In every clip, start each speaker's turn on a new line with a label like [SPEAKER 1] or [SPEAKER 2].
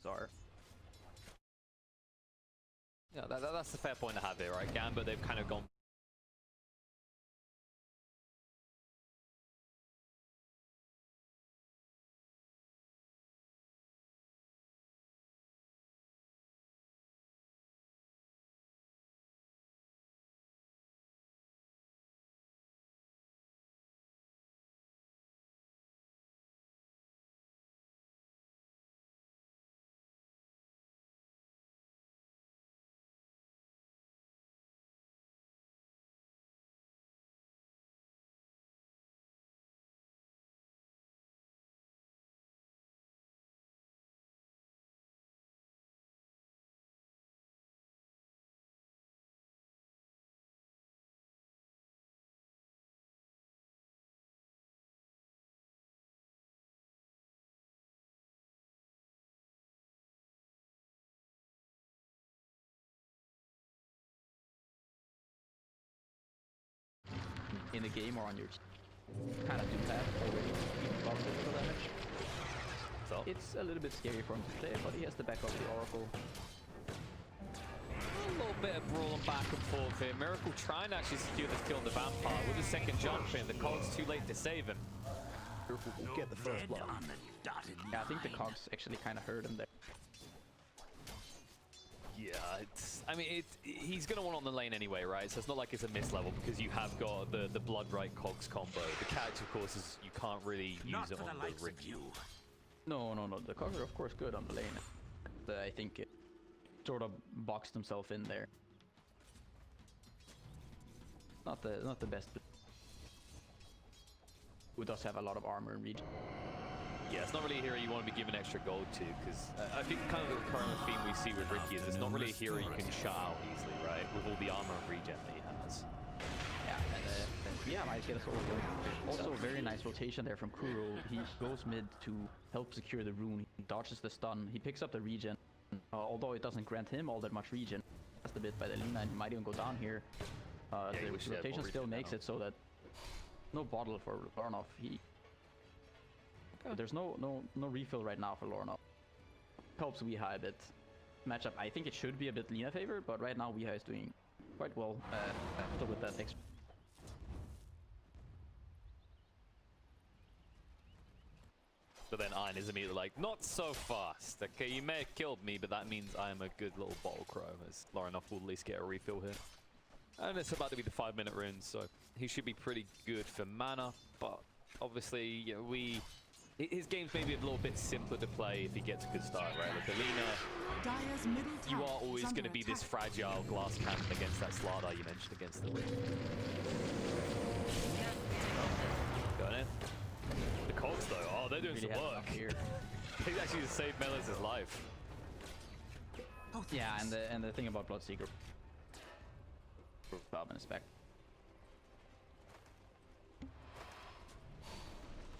[SPEAKER 1] are.
[SPEAKER 2] Yeah, that's a fair point to have here, right? Gambit, they've kind of gone.
[SPEAKER 1] In the game or on your team. Kind of do that already. A lot of physical damage.
[SPEAKER 2] So
[SPEAKER 1] it's a little bit scary for him to play, but he has the back of the Oracle.
[SPEAKER 2] A little bit of brawling back and forth here. Miracle trying to actually secure this kill on the Vampire with a second jump in. The Cog's too late to save him.
[SPEAKER 1] Miracle will get the first blood. Yeah, I think the Cogs actually kind of hurt him there.
[SPEAKER 2] Yeah, he's going to want on the lane anyway, right? So it's not like it's a miss level because you have got the Blood Right Cogs combo. The catch, of course, is you can't really use it on the Riki.
[SPEAKER 1] No. The Cogs are, of course, good on the lane. I think it sort of boxed himself in there. Not the best. Who does have a lot of armor and regen.
[SPEAKER 2] Yeah, it's not really a hero you want to be giving extra gold to, because I think kind of the recurring theme we see with Riki is it's not really a hero you can shut out easily, right? With all the armor and regen that he has.
[SPEAKER 1] Yeah, and yeah, might get us over. Also, very nice rotation there from Kuro. He goes mid to help secure the rune. He dodges the stun. He picks up the regen, although it doesn't grant him all that much regen. Just a bit by the Lina, and he might even go down here. The rotation still makes it so that no bottle for Lorenof. There's no refill right now for Lorenof. Helps Weeha a bit. Matchup, I think it should be a bit Lina favor, but right now Weeha is doing quite well with that extra.
[SPEAKER 2] So then eine is immediately like, not so fast. Okay, you may have killed me, but that means I am a good little bottle crow, as Lorenof will at least get a refill here. And it's about to be the 5-minute rune, so he should be pretty good for mana, but obviously, you know, his game's maybe a little bit simpler to play if he gets a good start, right? Like Alina, you are always going to be this fragile glass cannon against that Slardar you mentioned against the Riki. Going in. The Cogs though, oh, they're doing
[SPEAKER 1] really
[SPEAKER 2] some work.
[SPEAKER 1] Here.
[SPEAKER 2] They actually just saved Melis' life.
[SPEAKER 1] Yeah, and the thing about Bloodseeker, Balvin is back.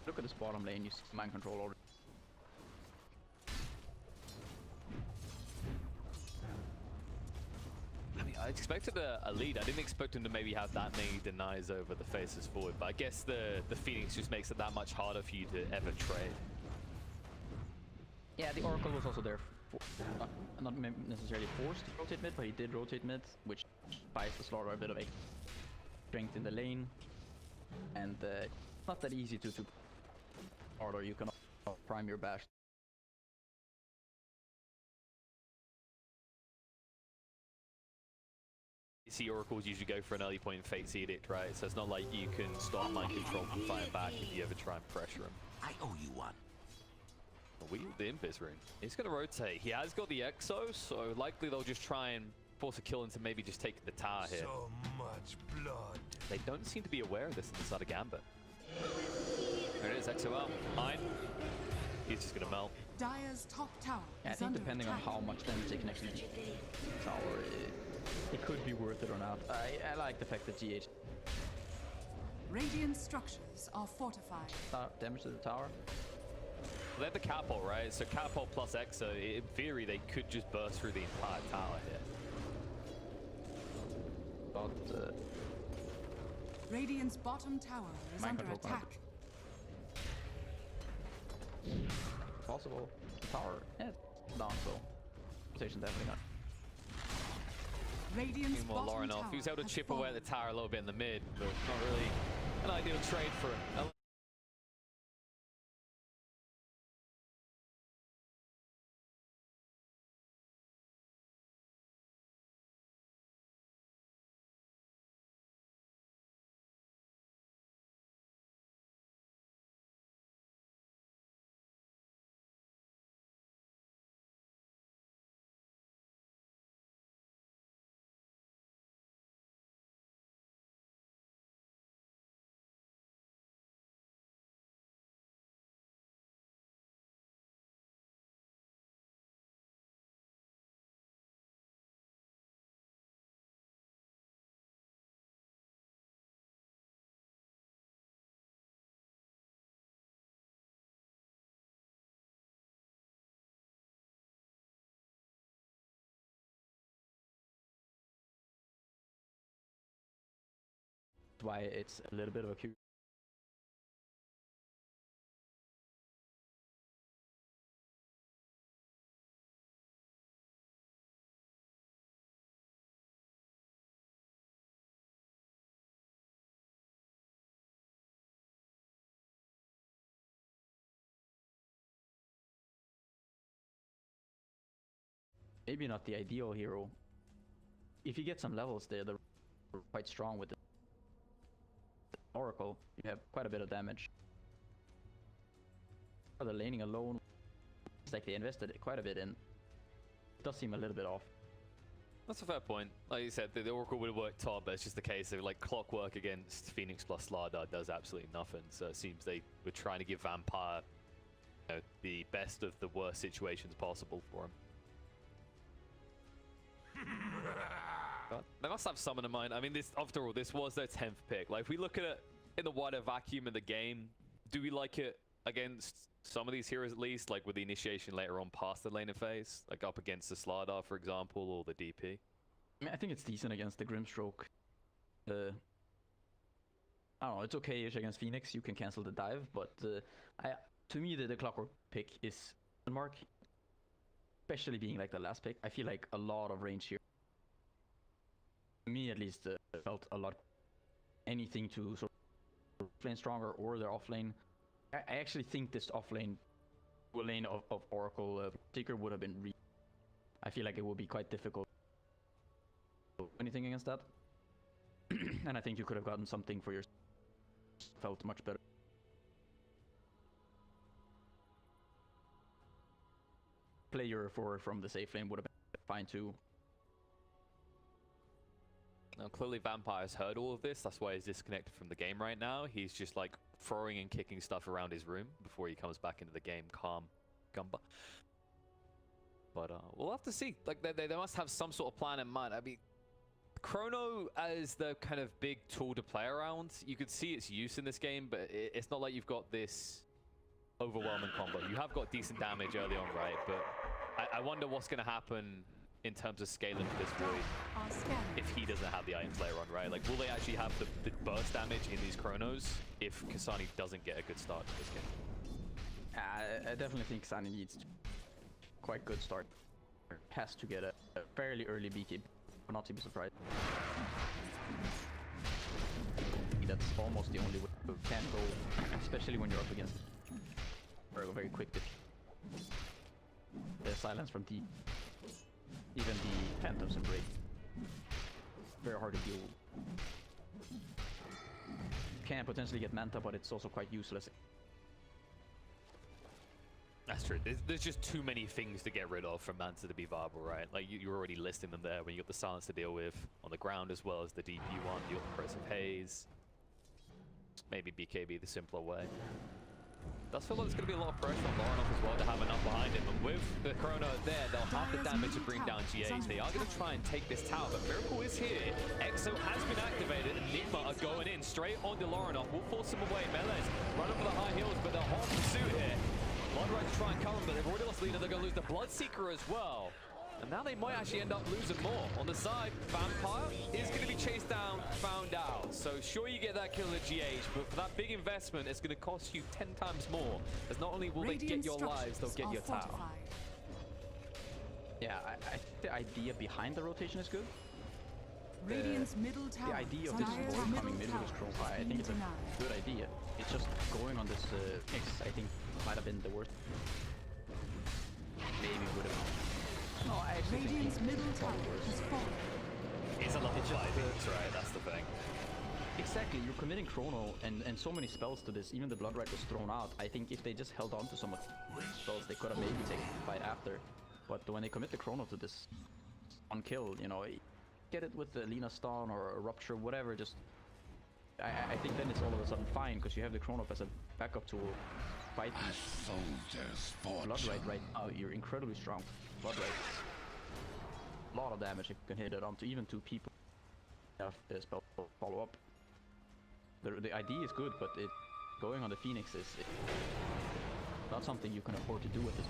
[SPEAKER 1] Look at this bottom lane, you see mind control already.
[SPEAKER 2] I mean, I expected a lead. I didn't expect him to maybe have that many denies over the faces forward, but I guess the Phoenix just makes it that much harder for you to ever trade.
[SPEAKER 1] Yeah, the Oracle was also there, not necessarily forced to rotate mid, but he did rotate mid, which buys the Slaughter a bit of strength in the lane, and not that easy to order. You can prime your bash.
[SPEAKER 2] You see Oracles usually go for an early point Fate's Edict, right? So it's not like you can stop mind control from fighting back if you ever try and pressure him.
[SPEAKER 3] I owe you one.
[SPEAKER 2] The Impis rune. He's going to rotate. He has got the Exo, so likely they'll just try and force a kill into maybe just taking the tower here.
[SPEAKER 3] So much blood.
[SPEAKER 2] They don't seem to be aware of this inside of Gambit. There it is, Exo out. Ein. He's just going to melt.
[SPEAKER 4] Dire's top tower.
[SPEAKER 1] Yeah, I think depending on how much damage they can actually do tower, it could be worth it or not. I like the fact that GH
[SPEAKER 4] Radiant structures are fortified.
[SPEAKER 1] Damage to the tower.
[SPEAKER 2] Well, they have the catapult, right? So catapult plus Exo, in theory, they could just burst through the entire tower here.
[SPEAKER 1] But
[SPEAKER 4] Radiant's bottom tower is
[SPEAKER 1] mind
[SPEAKER 4] under
[SPEAKER 1] control
[SPEAKER 4] attack.
[SPEAKER 1] possible. The tower. Yeah, down, so rotation definitely not.
[SPEAKER 4] Radiant's
[SPEAKER 2] Meanwhile,
[SPEAKER 4] bottom
[SPEAKER 2] Lorenof,
[SPEAKER 4] tower
[SPEAKER 2] he was able to
[SPEAKER 4] has
[SPEAKER 2] chip away at the tower a little bit in the mid, but not really an ideal trade for him.
[SPEAKER 1] Why it's a little bit of a cute. Maybe not the ideal hero. If you get some levels there, they're quite strong with the Oracle. You have quite a bit of damage. The laning alone, it's like they invested quite a bit in. It does seem a little bit off.
[SPEAKER 2] That's a fair point. Like you said, the Oracle would work top, but it's just the case of like clockwork against Phoenix plus Slardar does absolutely nothing. So it seems they were trying to give Vampire, you know, the best of the worst situations possible for him. But they must have someone in mind. I mean, this, after all, this was their 10th pick. Like, if we look at it in the wider vacuum of the game, do we like it against some of these heroes at least, like with the initiation later on past the laner phase, like up against the Slardar, for example, or the DP?
[SPEAKER 1] I mean, I think it's decent against the Grimstroke. I don't know, it's okay-ish against Phoenix. You can cancel the dive, but to me, the Clockwork pick is a mark. Especially being like the last pick. I feel like a lot of range here. To me, at least, felt a lot. Anything to sort of lane stronger or their off lane. I actually think this off lane, lane of Oracle Seeker would have been I feel like it would be quite difficult. Anything against that? And I think you could have gotten something for your felt much better. Player from the Safelane would have been fine too.
[SPEAKER 2] Now clearly Vampire's heard all of this, that's why he's disconnected from the game right now. He's just like throwing and kicking stuff around his room before he comes back into the game calm. Gumba. But we'll have to see. Like they must have some sort of plan in mind. I mean, Chrono as the kind of big tool to play around, you could see its use in this game, but it's not like you've got this overwhelming combo. You have got decent damage early on, right? But I wonder what's going to happen in terms of scaling for this Void if he doesn't have the items later on, right? Like, will they actually have the burst damage in these Chronos if ksani doesn't get a good start to this game?
[SPEAKER 1] I definitely think ksani needs quite good start. Has to get a fairly early beekeep, but not to be surprised. That's almost the only way you can go, especially when you're up against very quick. The silence from deep. Even the Phantoms and Break. Very hard to deal with. You can potentially get Manta, but it's also quite useless.
[SPEAKER 2] That's true. There's just too many things to get rid of for Manta to be viable, right? Like, you're already listing them there when you got the silence to deal with on the ground as well as the DP one. You got the Press of Haze. Maybe BKB the simpler way. Does feel like there's going to be a lot of pressure on Lorenof as well to have enough behind him. And with the Chrono there, they'll have the damage to bring down GH. They are going to try and take this tower, but Miracle is here. Exo has been activated, and Nigma are going in straight onto Lorenof. Will force him away. Melee's running for the high heels, but they're hot in pursuit here. Bloodrise to try and cover him, but they've already lost leader. They're going to lose the Bloodseeker as well. And now they might actually end up losing more. On the side, Vampire is going to be chased down, found out. So sure, you get that kill at GH, but for that big investment, it's going to cost you 10 times more. As not only will they get your lives, they'll get your tower.
[SPEAKER 1] Yeah, I think the idea behind the rotation is good.
[SPEAKER 4] Radiant's middle tower.
[SPEAKER 1] The idea of this
[SPEAKER 4] Dire's
[SPEAKER 1] board
[SPEAKER 4] middle
[SPEAKER 1] coming middle
[SPEAKER 4] tower
[SPEAKER 1] with Crow,
[SPEAKER 4] is
[SPEAKER 1] I think
[SPEAKER 4] being
[SPEAKER 1] it's a
[SPEAKER 4] denied.
[SPEAKER 1] good idea. It's just going on this mix, I think might have been the worst. Maybe would have. No, I actually
[SPEAKER 4] Radiant's
[SPEAKER 1] think
[SPEAKER 4] middle tower
[SPEAKER 1] worse.
[SPEAKER 4] is falling.
[SPEAKER 2] It's a level
[SPEAKER 1] It's just
[SPEAKER 2] 5 each, right? That's the thing.
[SPEAKER 1] Exactly, you're committing Chrono and so many spells to this. Even the Blood Right was thrown out. I think if they just held on to some of the spells, they could have maybe taken the fight after. But when they commit the Chrono to this on kill, you know, get it with the Lina stun or a rupture, whatever. Just I think then it's all of a sudden fine because you have the Chrono as a backup tool. Fight Blood right now. You're incredibly strong. Blood Right. A lot of damage you can hit it onto even 2 people. Have the spell follow up. The idea is good, but going on the Phoenix is not something you can afford to do with this.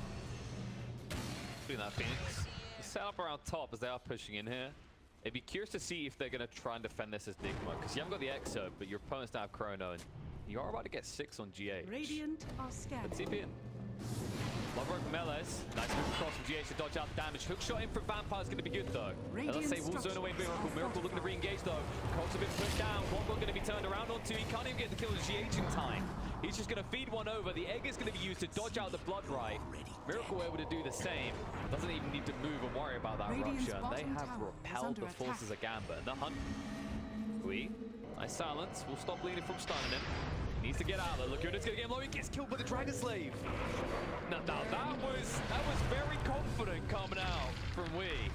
[SPEAKER 2] Doing that Phoenix. You set up around top as they are pushing in here. I'd be curious to see if they're going to try and defend this as Nigma, because you haven't got the Exo, but your opponents now have Chrono, and you are about to get 6 on GH.
[SPEAKER 4] Radiant are scanning.
[SPEAKER 2] Let's see in. Love Rogue Melees. Nice move across from GH to dodge out the damage. Hook shot in from Vampire is going to be good though. Let's say Wolf zone away Miracle. Miracle looking to re-engage though. Colt's a bit pushed down. Quadbot going to be turned around onto. He can't even get the kill on GH in time. He's just going to feed one over. The egg is going to be used to dodge out the Blood Right. Miracle able to do the same. Doesn't even need to move and worry about that
[SPEAKER 4] Radiant's
[SPEAKER 2] rupture. They have
[SPEAKER 4] bottom tower is
[SPEAKER 2] repelled
[SPEAKER 4] under
[SPEAKER 2] the forces of Gambit. And the hunt. Nice silence. We'll stop bleeding from stunning him. He needs to get out of there. Look, it's going to get him low. He gets killed by the Dragon Slave. Now that was very confident coming out from Wii.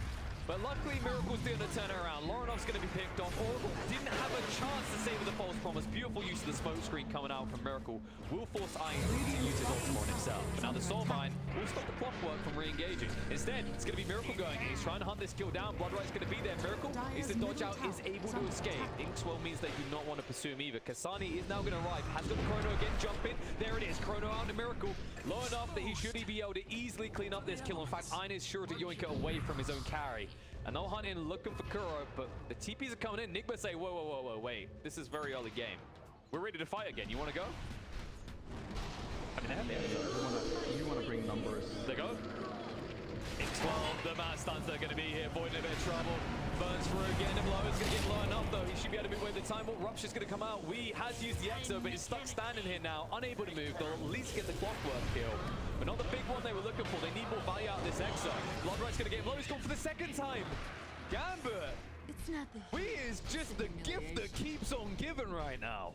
[SPEAKER 2] But luckily, Miracle's doing the turnaround. Lorenof's going to be picked off. Oracle didn't have a chance to save the false promise. Beautiful use of the smoke screen coming out from Miracle. Will force Eine to use his ultimate on himself. But now the Soulbind will stop the clockwork from re-engaging. Instead, it's going to be Miracle going. He's trying to hunt this kill down. Blood Right's going to be there. Miracle is the dodge out, is able to escape. Inkswell means they do not want to pursue him either. ksani is now going to arrive. Has got the Chrono again. Jump in. There it is. Chrono out to Miracle. Low enough that he should be able to easily clean up this kill. In fact, Eine is sure to yoink it away from his own carry. And they'll hunt in looking for Kuro, but the TPs are coming in. Nigma say, whoa, wait. This is very early game. We're ready to fight again. You want to go? I mean, they have the answer.
[SPEAKER 1] You want to bring numbers.
[SPEAKER 2] They go. X12, the mass stuns are going to be here. Void in a bit of trouble. Burns through, getting him low. It's going to get low enough, though. He should be able to move away the time. But Rupture's going to come out. Wee has used the Exo, but he's stuck standing here now. Unable to move. They'll at least get the clockwork kill. But not the big one they were looking for. They need more value out of this Exo. Blood Right's going to get him low. He's gone for the second time. Gambit.
[SPEAKER 4] It's not the
[SPEAKER 2] Wee is just the gift that keeps on giving right now.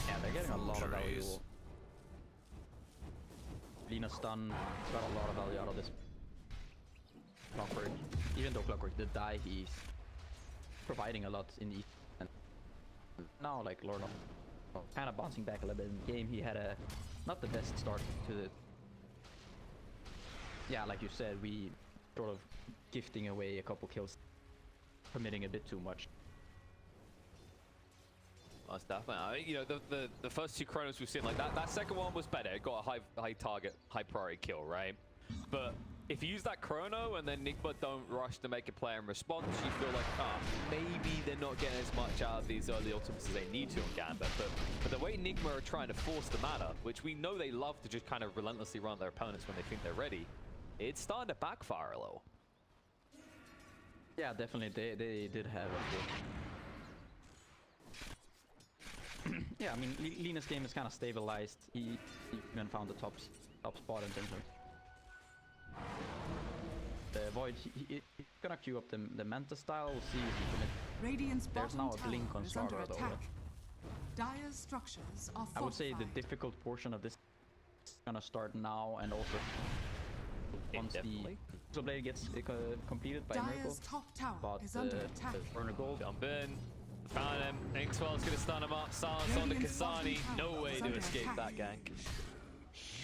[SPEAKER 1] Yeah, they're getting a lot of value. Lina stun, it's got a lot of value out of this Clockwork. Even though Clockwork did die, he's providing a lot in the and now like Lorenof kind of bouncing back a little bit in the game. He had not the best start to the like you said, we sort of gifting away a couple kills, committing a bit too much.
[SPEAKER 2] That's definitely, you know, the first 2 Chronos we've seen, like that second one was better. It got a high target, high priority kill, right? But if you use that Chrono and then Nigma don't rush to make a play in response, you feel like, maybe they're not getting as much out of these early ultimates as they need to on Gambit. But the way Nigma are trying to force the matter, which we know they love to just kind of relentlessly run their opponents when they think they're ready, it's starting to backfire a little.
[SPEAKER 1] Yeah, definitely. They did have a good. Yeah, I mean, Lina's game is kind of stabilized. He even found the top spot in terms of the Void. He's gonna queue up the Manta style. We'll see if he can.
[SPEAKER 4] Radiant's
[SPEAKER 1] There's
[SPEAKER 4] bottom
[SPEAKER 1] now a blink on
[SPEAKER 4] tower is under
[SPEAKER 1] Slargo, though.
[SPEAKER 4] attack. Dire's structures are
[SPEAKER 1] I would say the
[SPEAKER 4] fortified.
[SPEAKER 1] difficult portion of this is gonna start now, and also once the Blade gets completed by Miracle.
[SPEAKER 4] Dire's top tower
[SPEAKER 1] But
[SPEAKER 4] is under attack.
[SPEAKER 1] the Burner Gold.
[SPEAKER 2] Jump in. Found him. Inkswell's going to stun him up. Silence on the
[SPEAKER 4] Radiant's
[SPEAKER 2] ksani.
[SPEAKER 4] bottom
[SPEAKER 2] No
[SPEAKER 4] tower
[SPEAKER 2] way
[SPEAKER 4] is
[SPEAKER 2] to
[SPEAKER 4] under
[SPEAKER 2] escape
[SPEAKER 4] attack.
[SPEAKER 2] that gank.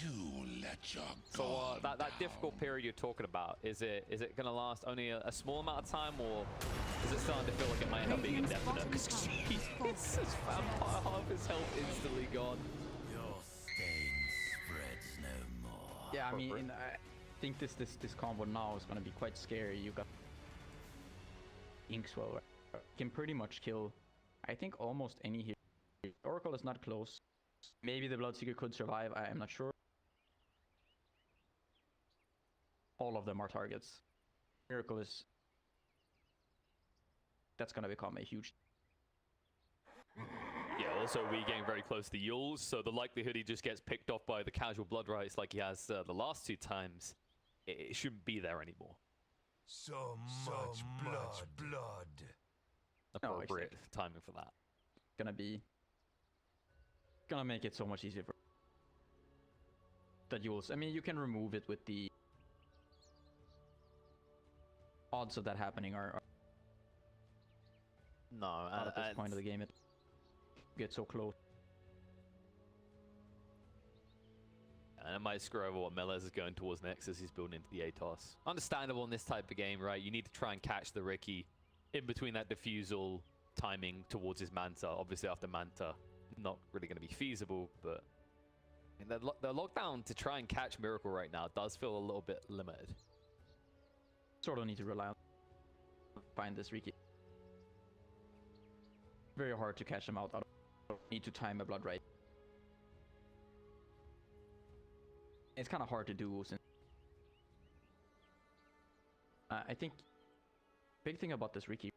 [SPEAKER 3] You let your
[SPEAKER 2] So
[SPEAKER 3] guard
[SPEAKER 2] that difficult period you're talking about, is it going to last only a small amount of time, or is it starting to feel like it might end up being
[SPEAKER 4] Radiant's
[SPEAKER 2] indefinite?
[SPEAKER 4] bottom
[SPEAKER 2] Because
[SPEAKER 4] tower is
[SPEAKER 2] Jesus, Vampire, half his health instantly gone.
[SPEAKER 3] Your stain spreads no more.
[SPEAKER 1] Yeah, I mean, I think this combo now is gonna be quite scary. You got Inkswell, can pretty much kill, I think, almost any hero. Oracle is not close. Maybe the Bloodseeker could survive. I am not sure. all of them are targets. Miracle is... That's gonna become a huge...
[SPEAKER 2] Yeah, also we getting very close to Yules, so the likelihood he just gets picked off by the casual blood rights like he has the last 2 times, it shouldn't be there anymore.
[SPEAKER 3] So much blood.
[SPEAKER 2] Appropriate timing for that.
[SPEAKER 1] Gonna make it so much easier for that Yules. I mean, you can remove it with the odds of that happening are
[SPEAKER 2] No,
[SPEAKER 1] not at this point of the game. It gets so close.
[SPEAKER 2] And it might screw over what Melez is going towards next as he's building into the ATOS. Understandable in this type of game, right? You need to try and catch the Riki in between that defusal timing towards his Manta. Obviously, after Manta, not really going to be feasible, but the lockdown to try and catch Miracle right now does feel a little bit limited.
[SPEAKER 1] Sort of need to rely on find this Riki. Very hard to catch him out. Need to time a blood right. It's kind of hard to do since I think big thing about this Riki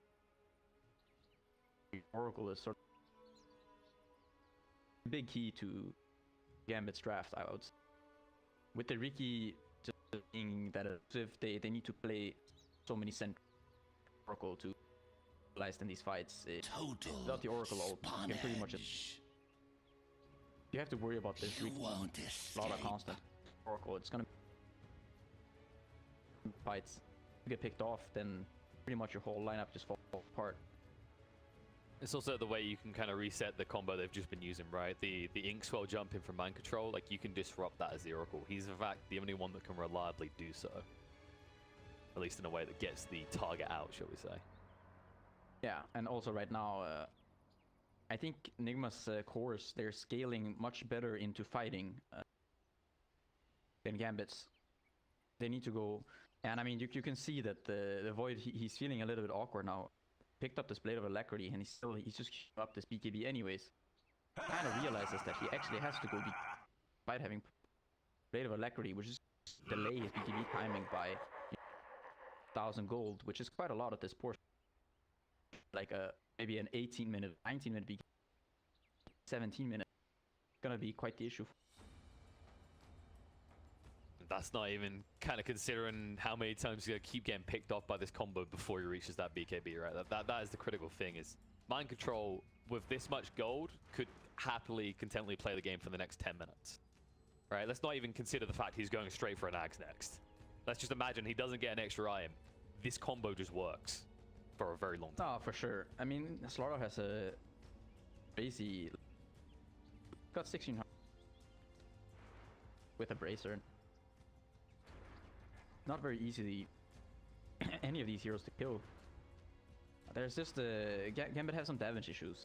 [SPEAKER 1] Oracle is sort of big key to Gambit's draft, I would say. With the Riki just being that if they need to play so many cent Oracle to realize in these fights, without the Oracle ult, you can pretty much you have to worry about this Riki slaughter constant Oracle. It's gonna fights get picked off, then pretty much your whole lineup just falls apart.
[SPEAKER 2] It's also the way you can kind of reset the combo they've just been using, right? The Inkswell jumping from mind control, like you can disrupt that as the Oracle. He's in fact the only one that can reliably do so. At least in a way that gets the target out, shall we say.
[SPEAKER 1] Yeah, and also right now, I think Nigma's cores, they're scaling much better into fighting than Gambit's. They need to go, and I mean, you can see that the Void, he's feeling a little bit awkward now. Picked up this Blade of Alacrity, and he's just up this BKB anyways. Kind of realizes that he actually has to go despite having Blade of Alacrity, which is delay his BKB timing by 1,000 gold, which is quite a lot at this portion. Like maybe an 18-minute, 19-minute BKB, 17-minute, gonna be quite the issue.
[SPEAKER 2] That's not even kind of considering how many times he's going to keep getting picked off by this combo before he reaches that BKB, right? That is the critical thing, is mind control with this much gold could happily, contently play the game for the next 10 minutes, right? Let's not even consider the fact he's going straight for an Axe next. Let's just imagine he doesn't get an extra item. This combo just works for a very long time.
[SPEAKER 1] Oh, for sure. I mean, Slaughter has a crazy... Got 1600 with a Bracer. Not very easily any of these heroes to kill. There's just Gambit has some damage issues.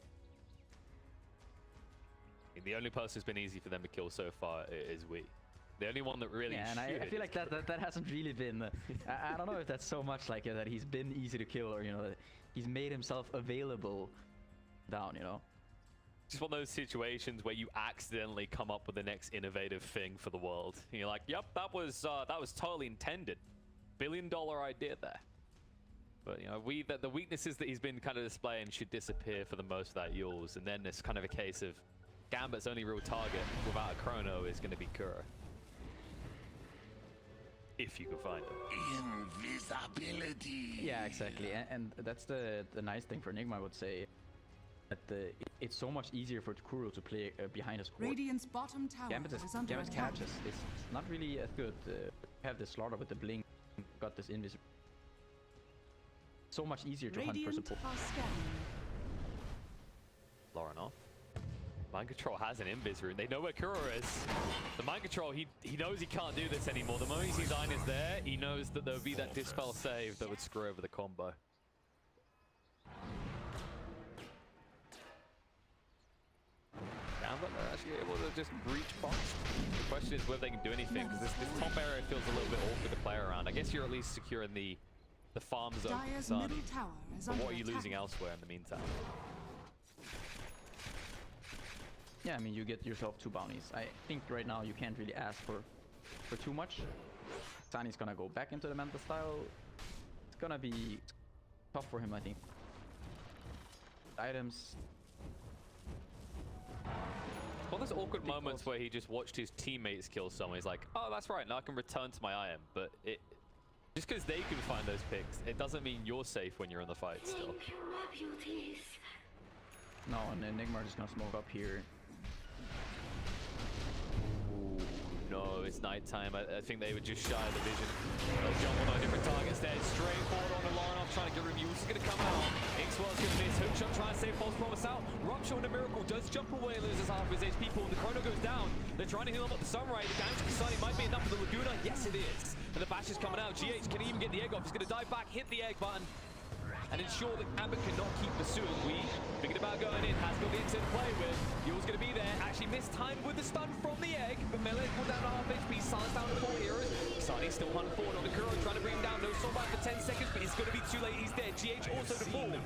[SPEAKER 2] The only person who's been easy for them to kill so far is we. The only one that really
[SPEAKER 1] and I feel like that hasn't really been I don't know if that's so much like that he's been easy to kill, or that he's made himself available down,
[SPEAKER 2] Just one of those situations where you accidentally come up with the next innovative thing for the world. And you're like, yep, that was totally intended. $1 billion idea there. But the weaknesses that he's been kind of displaying should disappear for the most of that Yules, and then it's kind of a case of Gambit's only real target without a chrono is going to be Kuro. If you can find him.
[SPEAKER 3] Invisibility.
[SPEAKER 1] Yeah, exactly. And that's the nice thing for Nigma, I would say. That it's so much easier for Kuro to play behind his core.
[SPEAKER 4] Radiant's bottom tower is under
[SPEAKER 1] Gambit's
[SPEAKER 4] attack.
[SPEAKER 1] catches is not really as good. Have the Slaughter with the blink, got this invisible. So much easier to hunt for support.
[SPEAKER 4] Are scanning.
[SPEAKER 2] Lorenof. Mind Control has an invis rune. They know where Kuro is. The Mind Control, he knows he can't do this anymore. The moment he sees eine is there, he knows that there would be that Dispel save that would screw over the combo. Gambit are actually able to just breach box. The question is whether they can do anything, because this top area feels a little bit awkward to play around. I guess you're at least securing the farm zone
[SPEAKER 4] Dire's
[SPEAKER 2] for
[SPEAKER 4] middle
[SPEAKER 2] ksani.
[SPEAKER 4] tower is
[SPEAKER 2] But
[SPEAKER 4] under
[SPEAKER 2] what are you
[SPEAKER 4] attack.
[SPEAKER 2] losing elsewhere in the meantime?
[SPEAKER 1] Yeah, I mean, you get yourself 2 bounties. I think right now you can't really ask for for too much. ksani's gonna go back into the Manta style. It's gonna be tough for him, I think. Items.
[SPEAKER 2] One of those awkward moments where he just watched his teammates kill someone. He's like, oh, that's right, now I can return to my IM. But just because they can find those picks, it doesn't mean you're safe when you're in the fight still.
[SPEAKER 1] No, and then Nigma is just gonna smoke up here.
[SPEAKER 2] No, it's nighttime. I think they would just shy of the vision. They'll jump on a different target instead. Straight forward on the Lorenof, trying to get reviews. Is going to come out. Inkswell's going to miss. Hookshot trying to save false promise out. Rupture on the Miracle does jump away, loses half of his HP pool. The Chrono goes down. They're trying to heal him up the Sunray. The damage to ksani might be enough for the Laguna. Yes, it is. And the bash is coming out. GH can even get the egg off. He's going to dive back, hit the egg button, and ensure that Gambit cannot keep pursuing. We thinking about going in, has got the instant to play with. Yours going to be there. Actually mistimed with the stun from the egg, but Melee pulled down to half HP. Silence down to 4 heroes. ksani still hunting forward on the Kuro, trying to bring him down. No soul back for 10 seconds, but it's going to be too late. He's dead. GH also to fall. And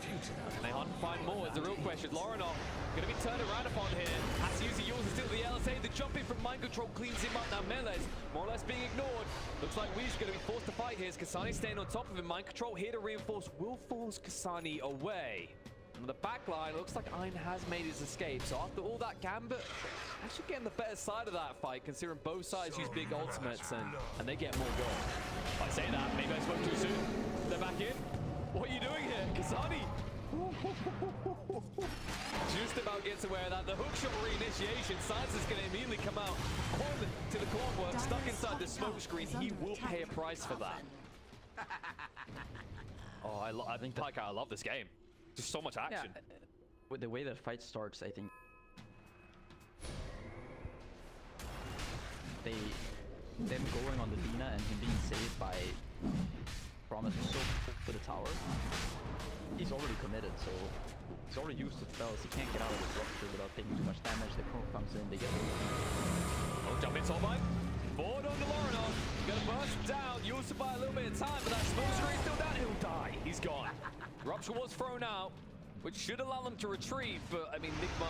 [SPEAKER 2] they hunt and find more. It's the real question. Lorenof going to be turned around upon here. Has to use the yours still the LSA. The jump in from mind control cleans him up. Now Melee's more or less being ignored. Looks like Wee's going to be forced to fight here. ksani staying on top of him. Mind control here to reinforce. Will force ksani away. And the back line looks like Ein has made his escape. So after all that, Gambit actually getting the better side of that fight, considering both sides use big ultimates and they get more gold. I say that, maybe I spoke too soon. They're back in. What are you doing here, ksani? Just about gets aware of that. The hookshot reinitiation. Science is going to immediately come out. Cornered to the clockwork, stuck inside the smoke screen. He will pay a price for that. Oh, I think I love this game. Just so much action.
[SPEAKER 1] Yeah, with the way the fight starts, I think them going on the Lina and him being saved by Promise so for the tower. He's already committed, so he's already used the spells. He can't get out of the rupture without taking too much damage. The Chrome comes in, they get the
[SPEAKER 2] oh, jump in, Soulbind. Forward on the Lorenof. Gonna burst down. You'll survive a little bit of time, but that smoke screen still down. He'll die. He's gone. Rupture was thrown out, which should allow them to retreat, but I mean, Nigma,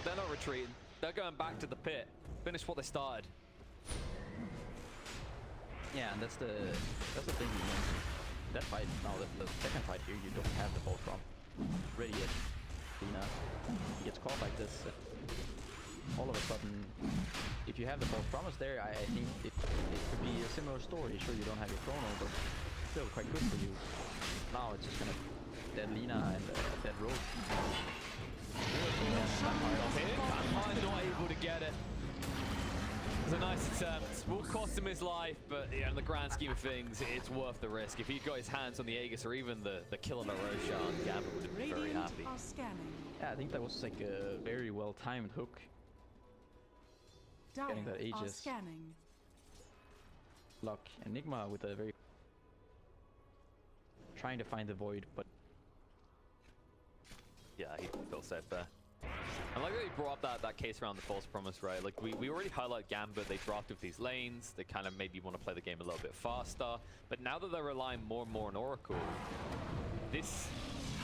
[SPEAKER 2] they're not retreating. They're going back to the pit. Finish what they started.
[SPEAKER 1] Yeah, and that's the thing you mentioned. That fight, now the second fight here, you don't have the false from ready yet. Lina, he gets caught like this. All of a sudden, if you have the false promise there, I think it could be a similar story. Sure, you don't have your chrono, but still quite good for you. Now it's just gonna dead Lina and dead Rogue.
[SPEAKER 2] Vampire's not able to get it. It's a nice attempt. Will cost him his life, but yeah, in the grand scheme of things, it's worth the risk. If he got his hands on the Aegis or even the kill on the Roshan, Gambit would have been very happy.
[SPEAKER 1] Yeah, I think that was like a very well timed hook. Getting that Aegis. Luck. Enigma with a very trying to find the void, but
[SPEAKER 2] yeah, he felt safe there. I like that you brought up that case around the false promise, right? Like we already highlight Gambit, they draft with these lanes, they kind of maybe want to play the game a little bit faster, but now that they're relying more and more on Oracle, this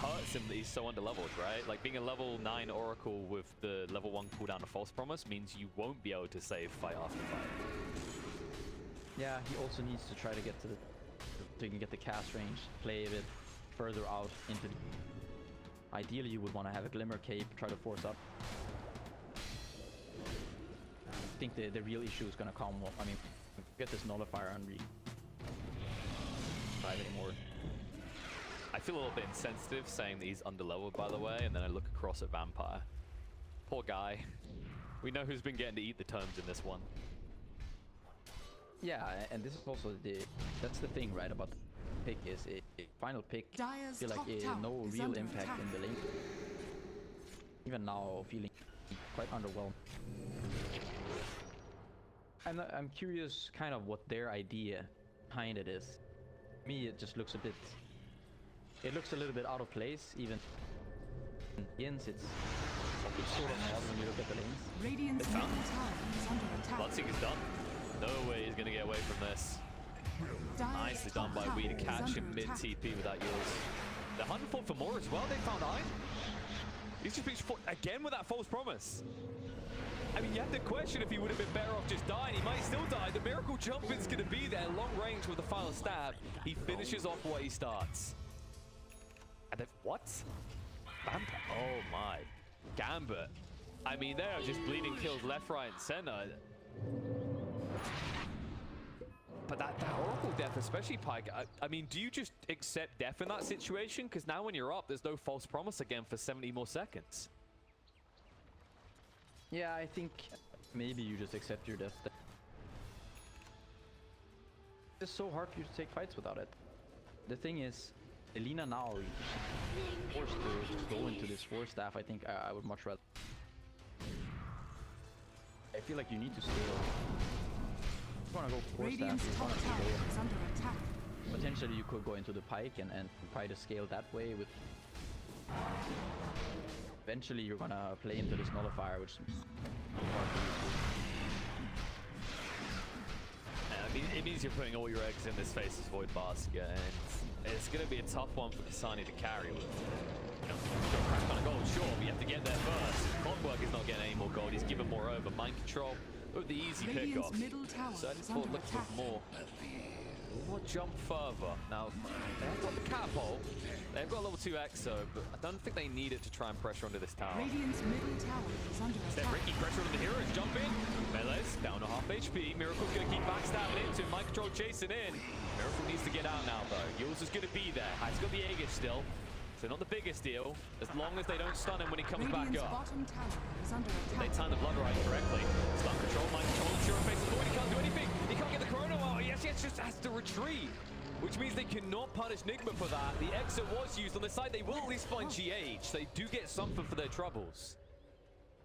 [SPEAKER 2] hurts him that he's so under-leveled, right? Like being a level 9 Oracle with the level 1 cooldown of false promise means you won't be able to save fight after fight.
[SPEAKER 1] Yeah, he also needs to try to get to the so you can get the cast range, play a bit further out into the... Ideally, you would want to have a Glimmer Cape, try to force up. I think the real issue is going to come, I mean, get this Nullifier and drive anymore.
[SPEAKER 2] I feel a little bit insensitive saying that he's underleveled, by the way, and then I look across at Vampire. Poor guy. We know who's been getting to eat the terms in this one.
[SPEAKER 1] Yeah, and this is also that's the thing, right, about the pick is a final pick. I feel like no real impact in the lane. Even now, feeling quite underwhelmed. I'm curious kind of what their idea behind it is. To me, it just looks a bit... It looks a little bit out of place, even in it's sort of odd when you look at the lanes.
[SPEAKER 4] Radiant's middle tower is under attack.
[SPEAKER 2] Bloodseek is done. No way he's going to get away from this. Nicely done by Wee to catch him mid-TP without yours. They're hunting for more as well. They found Ein. He's just been again with that false promise. I mean, you have to question if he would have been better off just dying. He might still die. The miracle jump is going to be there. Long range with the final stab. He finishes off what he starts. And then, what? Vampire. Oh my. Gambit. I mean, they are just bleeding kills left, right, and center. But that Oracle death, especially Pike, I mean, do you just accept death in that situation? Because now when you're up, there's no false promise again for 70 more seconds.
[SPEAKER 1] Yeah, I think maybe you just accept your death. It's so hard for you to take fights without it. The thing is, Elina now is forced to go into this 4-staff. I think I would much rather. I feel like you need to scale. You want to go 4-staff,
[SPEAKER 4] Radiant's
[SPEAKER 1] you
[SPEAKER 4] top
[SPEAKER 1] want to
[SPEAKER 4] tower
[SPEAKER 1] go.
[SPEAKER 4] is under attack.
[SPEAKER 1] Potentially you could go into the Pike and try to scale that way with... Eventually you're gonna play into this Nullifier, which is hard to use.
[SPEAKER 2] It means you're putting all your eggs in this Faceless Void basket, and it's going to be a tough one for ksani to carry with. You know, crack on a gold, sure, but you have to get there first. Clockwork is not getting any more gold, he's given more over. Mind Control, with the easy
[SPEAKER 4] Radiant's
[SPEAKER 2] pick-off.
[SPEAKER 4] middle tower
[SPEAKER 2] So I
[SPEAKER 4] is
[SPEAKER 2] thought
[SPEAKER 4] under
[SPEAKER 2] look for
[SPEAKER 4] attack.
[SPEAKER 2] more jump further. Now, they've got the catapult, they've got level 2 Exo, but I don't think they need it to try and pressure onto this tower.
[SPEAKER 4] Radiant's middle tower is under
[SPEAKER 2] Then
[SPEAKER 4] attack.
[SPEAKER 2] Riki pressure on the heroes, jump in. Melee's down to half HP. Miracle's gonna keep backstabbing into Mind Control chasing in. Miracle needs to get out now though. Yules is gonna be there. He's got the Aegis still. So not the biggest deal, as long as they don't stun him when he comes
[SPEAKER 4] Radiant's
[SPEAKER 2] back up.
[SPEAKER 4] bottom tower is under
[SPEAKER 2] They
[SPEAKER 4] attack.
[SPEAKER 2] time the blood right correctly. Stun control, Mind Control, sure faces forward. He can't do anything. He can't get the Chrono out. He actually just has to retreat. Which means they cannot punish Nigma for that. The exit was used on the side. They will at least find GH. They do get something for their troubles.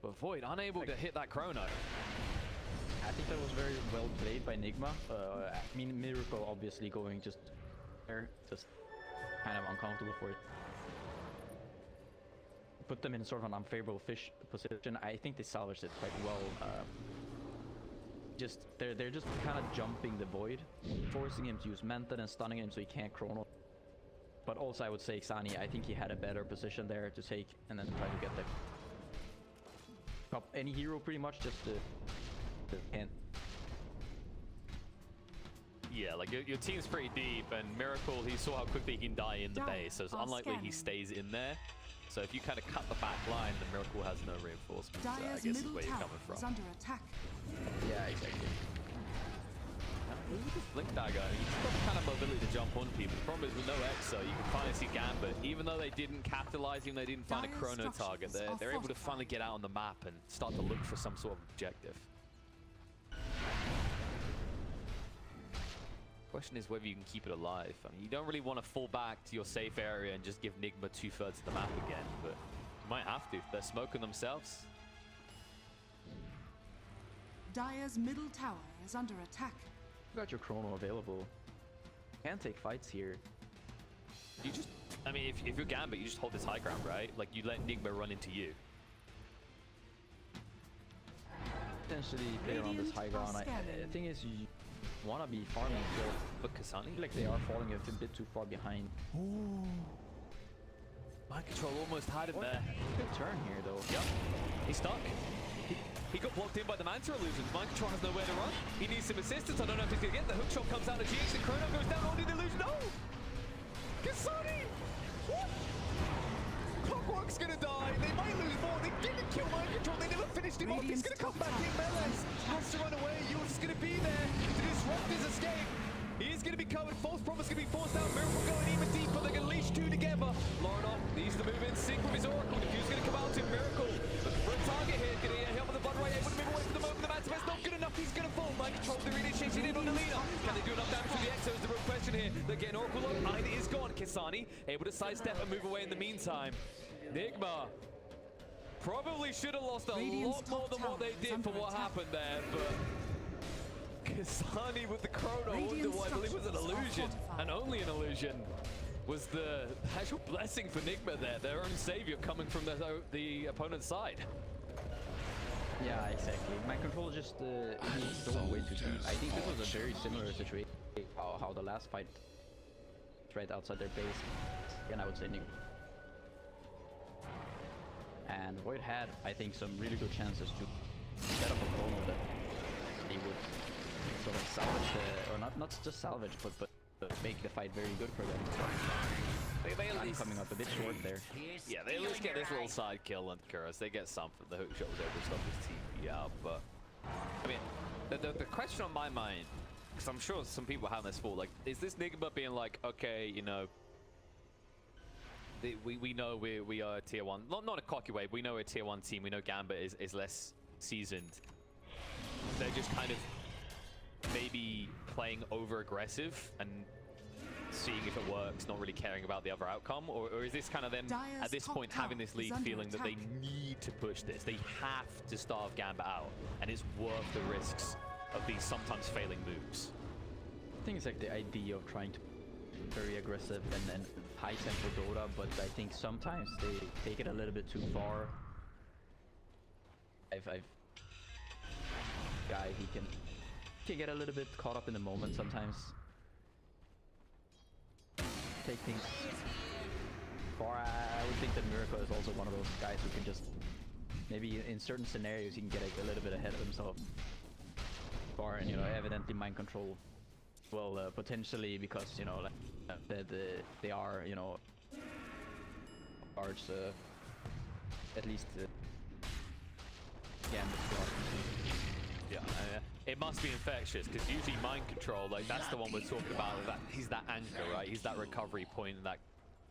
[SPEAKER 2] But Void unable to hit that Chrono.
[SPEAKER 1] I think that was very well played by Nigma. I mean, Miracle obviously going just there, just kind of uncomfortable for it. Put them in sort of an unfavorable fish position. I think they salvaged it quite well. They're just kind of jumping the Void, forcing him to use Method and stunning him so he can't Chrono. But also I would say ksani, I think he had a better position there to take and then try to get the top any hero pretty much just to can't.
[SPEAKER 2] Yeah, like your team's pretty deep, and Miracle, he saw how quickly he can die in the base, so it's unlikely he stays in there. So if you kind of cut the back line, then Miracle has no reinforcements. I
[SPEAKER 4] Dire's
[SPEAKER 2] guess is
[SPEAKER 4] middle
[SPEAKER 2] where you're
[SPEAKER 4] tower
[SPEAKER 2] coming
[SPEAKER 4] is
[SPEAKER 2] from.
[SPEAKER 4] under attack.
[SPEAKER 1] Yeah, exactly.
[SPEAKER 2] Look at this Blink Dagger. He's got the kind of mobility to jump on people. The problem is with no Exo, you can finally see Gambit. Even though they didn't capitalize him, they didn't find a
[SPEAKER 4] Dire's
[SPEAKER 2] Chrono target.
[SPEAKER 4] structures
[SPEAKER 2] They're
[SPEAKER 4] are
[SPEAKER 2] able to
[SPEAKER 4] fortified.
[SPEAKER 2] finally get out on the map and start to look for some sort of objective. Question is whether you can keep it alive. I mean, you don't really want to fall back to your safe area and just give Nigma 2/3 of the map again, but you might have to. They're smoking themselves.
[SPEAKER 4] Dire's middle tower is under attack.
[SPEAKER 1] You got your Chrono available. You can take fights here.
[SPEAKER 2] You just, I mean, if you're Gambit, you just hold this high ground, right? Like, you let Nigma run into you.
[SPEAKER 1] Potentially play around this high ground. The thing is, you want to be farming still.
[SPEAKER 2] But
[SPEAKER 1] I
[SPEAKER 2] ksani?
[SPEAKER 1] feel like they are falling a bit too far behind.
[SPEAKER 2] Mind Control almost had him there.
[SPEAKER 1] Good turn here though.
[SPEAKER 2] Yep. He's stuck. He got blocked in by the Manta illusions. Mind Control has nowhere to run. He needs some assistance. I don't know if he's going to get the hook shot. Comes out of GH. The Chrono goes down. Only the illusion. No! ksani! What? Clockwork's going to die. They might lose more. They didn't kill Mind Control. They never finished him off. He's going to come back in. Melee has to run away. Yules is going to be there to disrupt his escape. He is going to be covered. False Promise going to be forced out. Miracle going even deeper. They're going to leash two together. Lorenof needs to move in sync with his Oracle. Diffuse going to come out to Miracle. Looking for a target here. Going to get help with the blood right. Able to move away from the moment. The Mantimate's not good enough. He's going to fall. Mind Control. They're initiating in on Alina. Can they do enough damage to the Exo is the real question here. They're getting Oracle low. eine is gone. ksani able to sidestep and move away in the meantime. Nigma probably should have lost a lot more than what they did for what happened there, but ksani with the Chrono into what I believe was an illusion, and only an illusion, was the actual blessing for Nigma there, their own savior coming from the opponent's side.
[SPEAKER 1] Yeah, exactly. My control just he's going way too deep. I think this was a very similar situation how the last fight right outside their base, and I would say Nigma. And Void had, I think, some really good chances to set up a Chrono that he would salvage the, or not just salvage, but make the fight very good for them.
[SPEAKER 2] They at least
[SPEAKER 1] coming up a bit short there.
[SPEAKER 2] Yeah, they at least get this little side kill on Kuros. They get something. The hook shot was able to stop his TP out, but I mean, the question on my mind, because I'm sure some people have this thought, like, is this Nigma being like, okay, you know, we know we are a tier 1, not a cocky way, we know we're a tier 1 team, we know Gambit is less seasoned. They're just kind of maybe playing over aggressive and seeing if it works, not really caring about the other outcome, or is this kind of them
[SPEAKER 4] Dire's
[SPEAKER 2] at this
[SPEAKER 4] top
[SPEAKER 2] point having this
[SPEAKER 4] tower is
[SPEAKER 2] league
[SPEAKER 4] under
[SPEAKER 2] feeling that they
[SPEAKER 4] attack.
[SPEAKER 2] need to push this, they have to starve Gambit out, and it's worth the risks of these sometimes failing moves?
[SPEAKER 1] I think it's like the idea of trying to be very aggressive and high tempo Dota, but I think sometimes they take it a little bit too far. I've guy, he can get a little bit caught up in the moment sometimes. Take things far. I would think that Miracle is also one of those guys who can just maybe in certain scenarios he can get a little bit ahead of himself. Far, and you know, evidently mind control. Well, potentially because you know, like, they are, you know, large. At least Gambit squad.
[SPEAKER 2] Yeah, it must be infectious, because usually mind control, like, that's the one we're talking about. That he's that anchor, right? He's that recovery point, and that,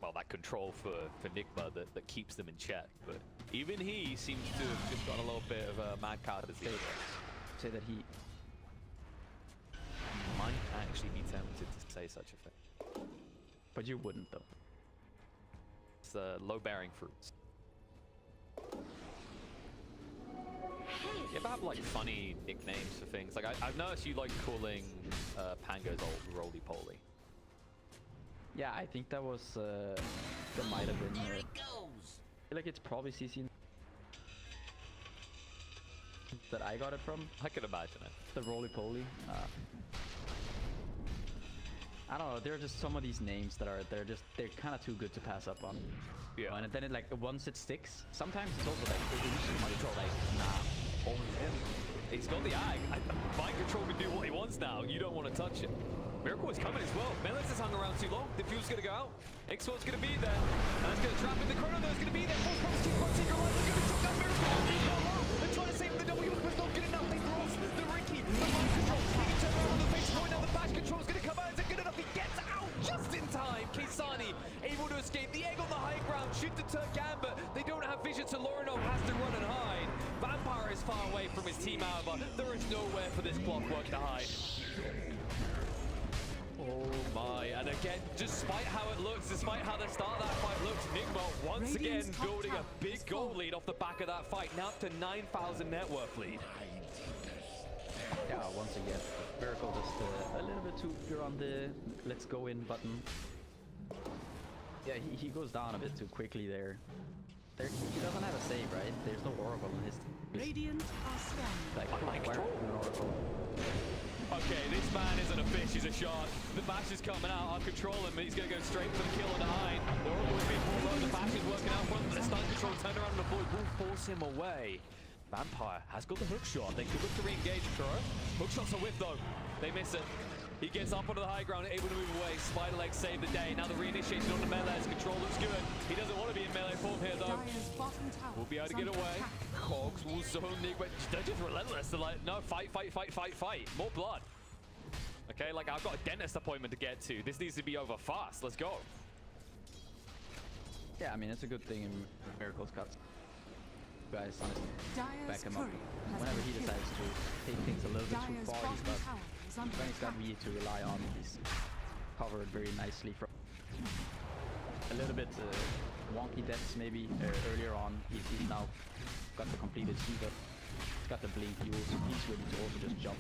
[SPEAKER 2] well, that control for Nigma that keeps them in check. But even he seems to have just got a little bit of a mad cow disease.
[SPEAKER 1] Say that he
[SPEAKER 2] Might actually be tempted to say such a thing.
[SPEAKER 1] but you wouldn't though.
[SPEAKER 2] It's low-bearing fruits. You ever have like funny nicknames for things? Like I've noticed you like calling Pango's old roly-poly.
[SPEAKER 1] Yeah, I think that was that might have been. I feel like it's probably CC that I got it from.
[SPEAKER 2] I can imagine it.
[SPEAKER 1] The roly-poly. I don't know. There are just some of these names that are they're kind of too good to pass up on.
[SPEAKER 2] Yeah.
[SPEAKER 1] And then it like once it sticks, sometimes it's also like it is too much. Like nah, only him.
[SPEAKER 2] He's got the ag. Mind control can do what he wants now. You don't want to touch it. Miracle is coming as well. Melis has hung around too long. The fuel's going to go out. X-Sword's going to be there. And it's going to trap in the chrono. There's going to be there. Force Promise keeps on Secret Life. They're going to shut down Miracle. He's not low. They're trying to save the W, but it's not good enough. They've lost the Riki. The mind control. He can turn around on the face point. Now the bash control's going to come out. Is it good enough? He gets out just in time. ksani able to escape. The egg on the high ground should deter Gambit. They don't have vision, so Lorenof has to run and hide. Vampire is far away from his team, however. There is nowhere for this clockwork to hide. Oh my, and again, despite how it looks, despite how the start of that fight looks, Nigma once again building a big goal lead off the back of that fight, now up to 9,000 net worth lead.
[SPEAKER 1] Yeah, once again, Miracle just a little bit too pure on the let's go in button. Yeah, he goes down a bit too quickly there. He doesn't have a save, right? There's no Oracle in his
[SPEAKER 4] Radiant are scanning.
[SPEAKER 1] like
[SPEAKER 2] Mind
[SPEAKER 1] where
[SPEAKER 2] control?
[SPEAKER 1] an Oracle?
[SPEAKER 2] Okay, this man isn't a fish, he's a shark. The bash is coming out, I'll control him, but he's going to go straight for the kill on the high. The Oracle is being pulled low, the bash is working out front, but the stun control turned around and the void will force him away. Vampire has got the hook shot. They could look to re-engage Kuro. Hook shot's a whiff though. They miss it. He gets up onto the high ground, able to move away. Spider Leg saved the day. Now the reinitiation on the melee. His control looks good. He doesn't want to be in melee form here though.
[SPEAKER 4] Dire's bottom tower
[SPEAKER 2] We'll be able to
[SPEAKER 4] is
[SPEAKER 2] get
[SPEAKER 4] under
[SPEAKER 2] away.
[SPEAKER 4] attack.
[SPEAKER 2] Cogs will zone Nigma. They're just relentless. They're like, no, fight. More blood. Okay, like I've got a dentist appointment to get to. This needs to be over fast. Let's go.
[SPEAKER 1] Yeah, I mean it's a good thing in Miracle's cuts. Guys,
[SPEAKER 4] Dire's
[SPEAKER 1] back him up.
[SPEAKER 4] courier has
[SPEAKER 1] Whenever
[SPEAKER 4] been
[SPEAKER 1] he
[SPEAKER 4] killed.
[SPEAKER 1] decides to take things a little bit too
[SPEAKER 4] Dire's
[SPEAKER 1] far,
[SPEAKER 4] bottom tower is under
[SPEAKER 1] when he's got
[SPEAKER 4] attack.
[SPEAKER 1] me to rely on, he's covered very nicely from a little bit wonky deaths maybe earlier on. He's now got the completed Shiva. He's got the blink fuel, so he's ready to also just jump.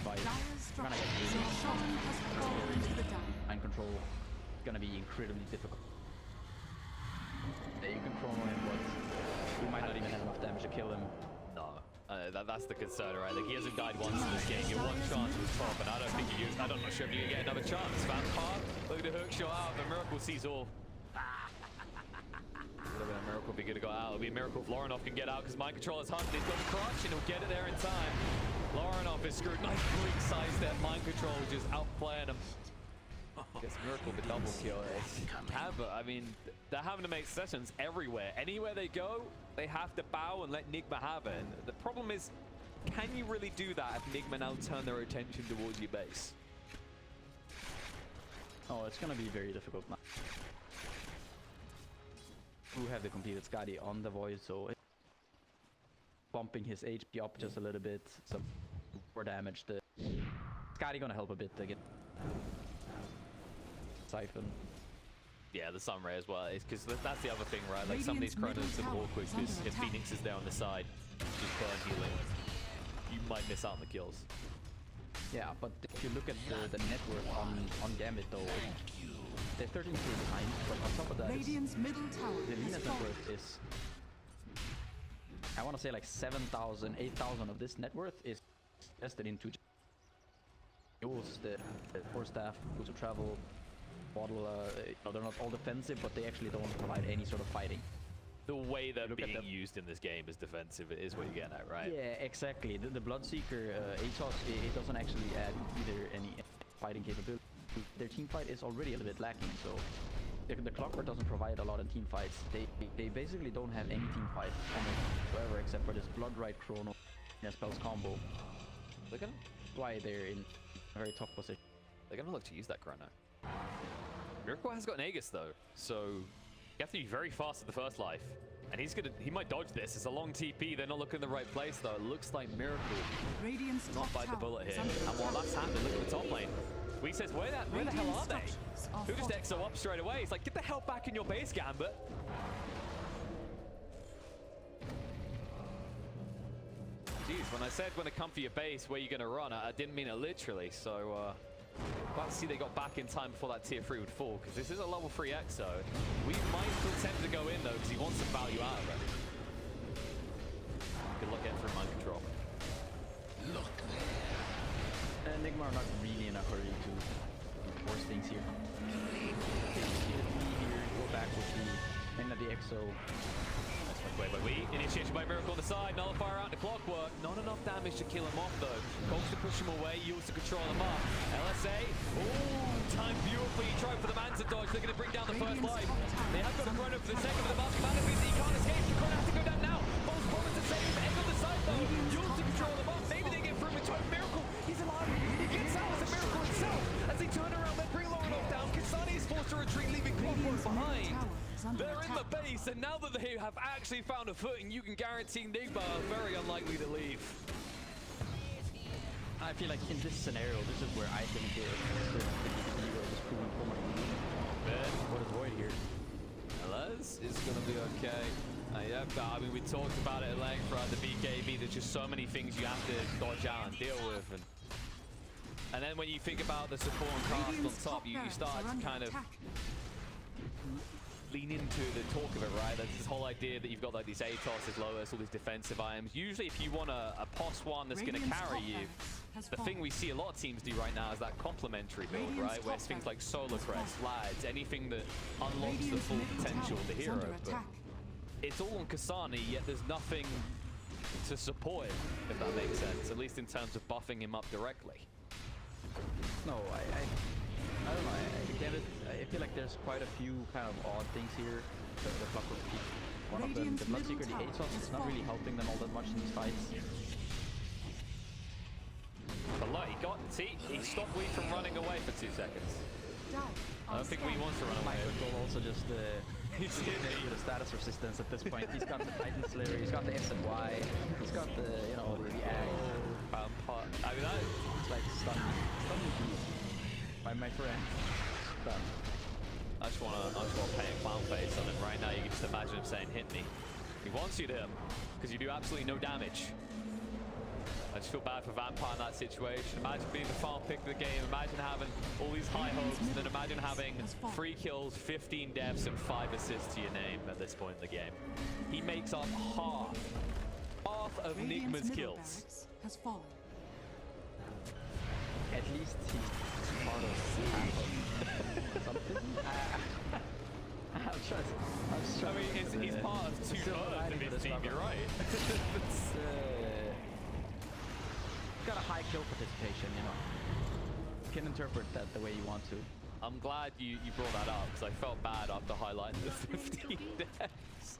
[SPEAKER 1] By
[SPEAKER 4] Dire's
[SPEAKER 1] trying to get
[SPEAKER 4] structures
[SPEAKER 1] really
[SPEAKER 4] Shelton has fallen to the down.
[SPEAKER 1] mind control. It's gonna be incredibly difficult. Yeah, you can chrono him, but we might not even have enough damage to kill him.
[SPEAKER 2] No, that's the concern, right? Like he hasn't died once in this game. Your one chance was top, and I don't think you used. I'm not sure if you can get another chance. Vampire, look at the hook shot out. The Miracle sees all. A little bit of Miracle miracle if he could have got out. It'll be a miracle if Lorenof can get out because mind control is hunted. He's got the crutch and he'll get it there in time. Lorenof is screwed. Nice blink size there. Mind control just outplaying him. Gets miracle the double kill. Gambit, I mean, they're having to make sessions everywhere. Anywhere they go, they have to bow and let Nigma have it. And the problem is, can you really do that if Nigma now turn their attention towards your base?
[SPEAKER 1] Oh, it's gonna be very difficult now. Who have the completed Skadi on the void, so bumping his HP up just a little bit, some more damage. The Skadi gonna help a bit again. Siphon.
[SPEAKER 2] Yeah, the Sunray as well. It's because that's the other thing, right? Like some of these chronos are awkward because if Phoenix is there on the side, just burn healing, you might miss out on the kills.
[SPEAKER 1] Yeah, but if you look at the network on Gambit though, they're 13 behind, but on top of that,
[SPEAKER 4] Radiant's middle tower
[SPEAKER 1] the
[SPEAKER 4] has
[SPEAKER 1] net
[SPEAKER 4] fallen.
[SPEAKER 1] worth is, I want to say like 7,000, 8,000 of this net worth is invested into use the core staff, who's to travel, bottle, they're not all defensive, but they actually don't provide any sort of fighting.
[SPEAKER 2] The way they're being used in this game is defensive, it is what you're getting at, right?
[SPEAKER 1] Yeah, exactly. The Bloodseeker, ATOS, it doesn't actually add either any fighting capability. Their team fight is already a little bit lacking, so the Clockwork doesn't provide a lot of team fights. They basically don't have any team fight whatsoever except for this Bloodrite Chrono and Spells combo.
[SPEAKER 2] Look at them.
[SPEAKER 1] Why they're in a very tough position.
[SPEAKER 2] They're gonna look to use that Chrono. Miracle has got an Aegis though, so you have to be very fast at the first life. And he might dodge this. It's a long TP. They're not looking in the right place though. It looks like Miracle
[SPEAKER 4] Radiant's
[SPEAKER 2] not
[SPEAKER 4] top
[SPEAKER 2] bite the
[SPEAKER 4] tower
[SPEAKER 2] bullet
[SPEAKER 4] is
[SPEAKER 2] here.
[SPEAKER 4] under
[SPEAKER 2] And while that's happening, look at the top lane. We says, where the hell are they? Who just exo up straight away? He's like, get the hell back in your base, Gambit. Jeez, when I said when they come for your base, where you're gonna run, I didn't mean it literally. So glad to see they got back in time before that tier 3 would fall, because this is a level 3 exo. We might still attempt to go in though, because he wants some value out of it. Good luck getting through mind control.
[SPEAKER 3] Look
[SPEAKER 1] Nigma are not really in a hurry to force things here. Okay, here, go back with the end of the EXO.
[SPEAKER 2] Wait. Initiation by Miracle on the side. Nullifier out the Clockwork. Not enough damage to kill him off though. Goes to push him away. Yields to control him up. LSA. Ooh, timed beautifully. He tried for the Manta dodge. They're going to bring down the first life. They have got a Chrono for the second, but the Master Mana means he can't escape. The Chrono has to go down now. False promise to save. End on the side though. Yields to control him up. Maybe they get through into a Miracle. He's alive. He gets out as a Miracle himself. As they turn around, they bring Lorenof down. ksani is forced to retreat, leaving Clockwork behind. They're in the base, and now that they have actually found a footing, you can guarantee Nigma are very unlikely to leave.
[SPEAKER 1] I feel like in this scenario, this is where I think the hero is proving so much. What is Void here?
[SPEAKER 2] LS is going to be okay. Yeah, but I mean, we talked about it at length throughout the BKB. There's just so many things you have to dodge out and deal with. And then when you think about the support and cast on top, you start to kind of lean into the talk of it, right? There's this whole idea that you've got like these ATOS, this Lois, all these defensive items. Usually if you want a POS one that's going to carry you, the thing we see a lot of teams do right now is that complementary build, right? Where it's things like Solar Crest, Lads, anything that unlocks the full potential of the hero. But it's all on ksani, yet there's nothing to support it, if that makes sense, at least in terms of buffing him up directly.
[SPEAKER 1] No, I don't know. I feel like there's quite a few kind of odd things here. The Clockwork Peak, one of them, the Bloodseeker, the ATOS, is not really helping them all that much in these fights.
[SPEAKER 2] But look, he stopped Wee from running away for 2 seconds. I don't think Wee wants to run away.
[SPEAKER 1] Microcontrol also just he's hitting the status resistance at this point. He's got the Titan Slayer, he's got the S and Y, he's got the, you know, the ag.
[SPEAKER 2] I mean,
[SPEAKER 1] it's like stunning my friend. Done.
[SPEAKER 2] I just want to paint a clown face on him right now. You can just imagine him saying, hit me. He wants you to hit him, because you do absolutely no damage. I just feel bad for Vampire in that situation. Imagine being the farm pick of the game. Imagine having all these high hopes, and then imagine having 3 kills, 15 deaths, and 5 assists to your name at this point in the game. He makes up half of Nigma's kills.
[SPEAKER 4] Has fallen.
[SPEAKER 1] At least he's part of half of something. I'm
[SPEAKER 2] I mean, he's part of two thirds of his team, you're right.
[SPEAKER 1] Got a high kill participation, you know. You can interpret that the way you want to.
[SPEAKER 2] I'm glad you brought that up, because I felt bad after highlighting the 15 deaths.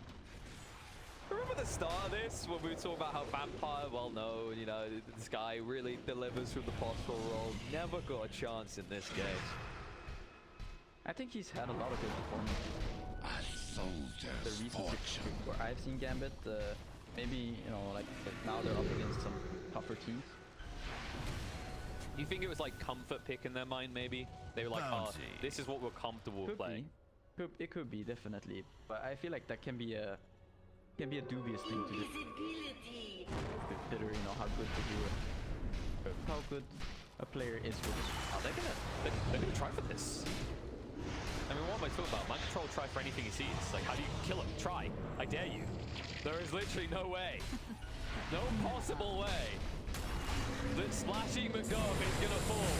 [SPEAKER 2] Remember the start of this, when we were talking about how Vampire, well known, you know, this guy really delivers from the pastoral role. Never got a chance in this game.
[SPEAKER 1] I think he's had a lot of good performances. The recent where I've seen Gambit, maybe, you know, like now they're up against some tougher teams.
[SPEAKER 2] Do you think it was like comfort pick in their mind, maybe? They were like, oh, this is what we're comfortable playing.
[SPEAKER 1] It could be, definitely. But I feel like that can be a dubious thing to do. Consider, you know, how good the hero, how good a player is with this.
[SPEAKER 2] Oh, they're gonna try for this. I mean, what am I talking about? Mind Control will try for anything he sees. Like, how do you kill him? Try. I dare you. There is literally no way. No possible way that Splashing McGov is gonna fall.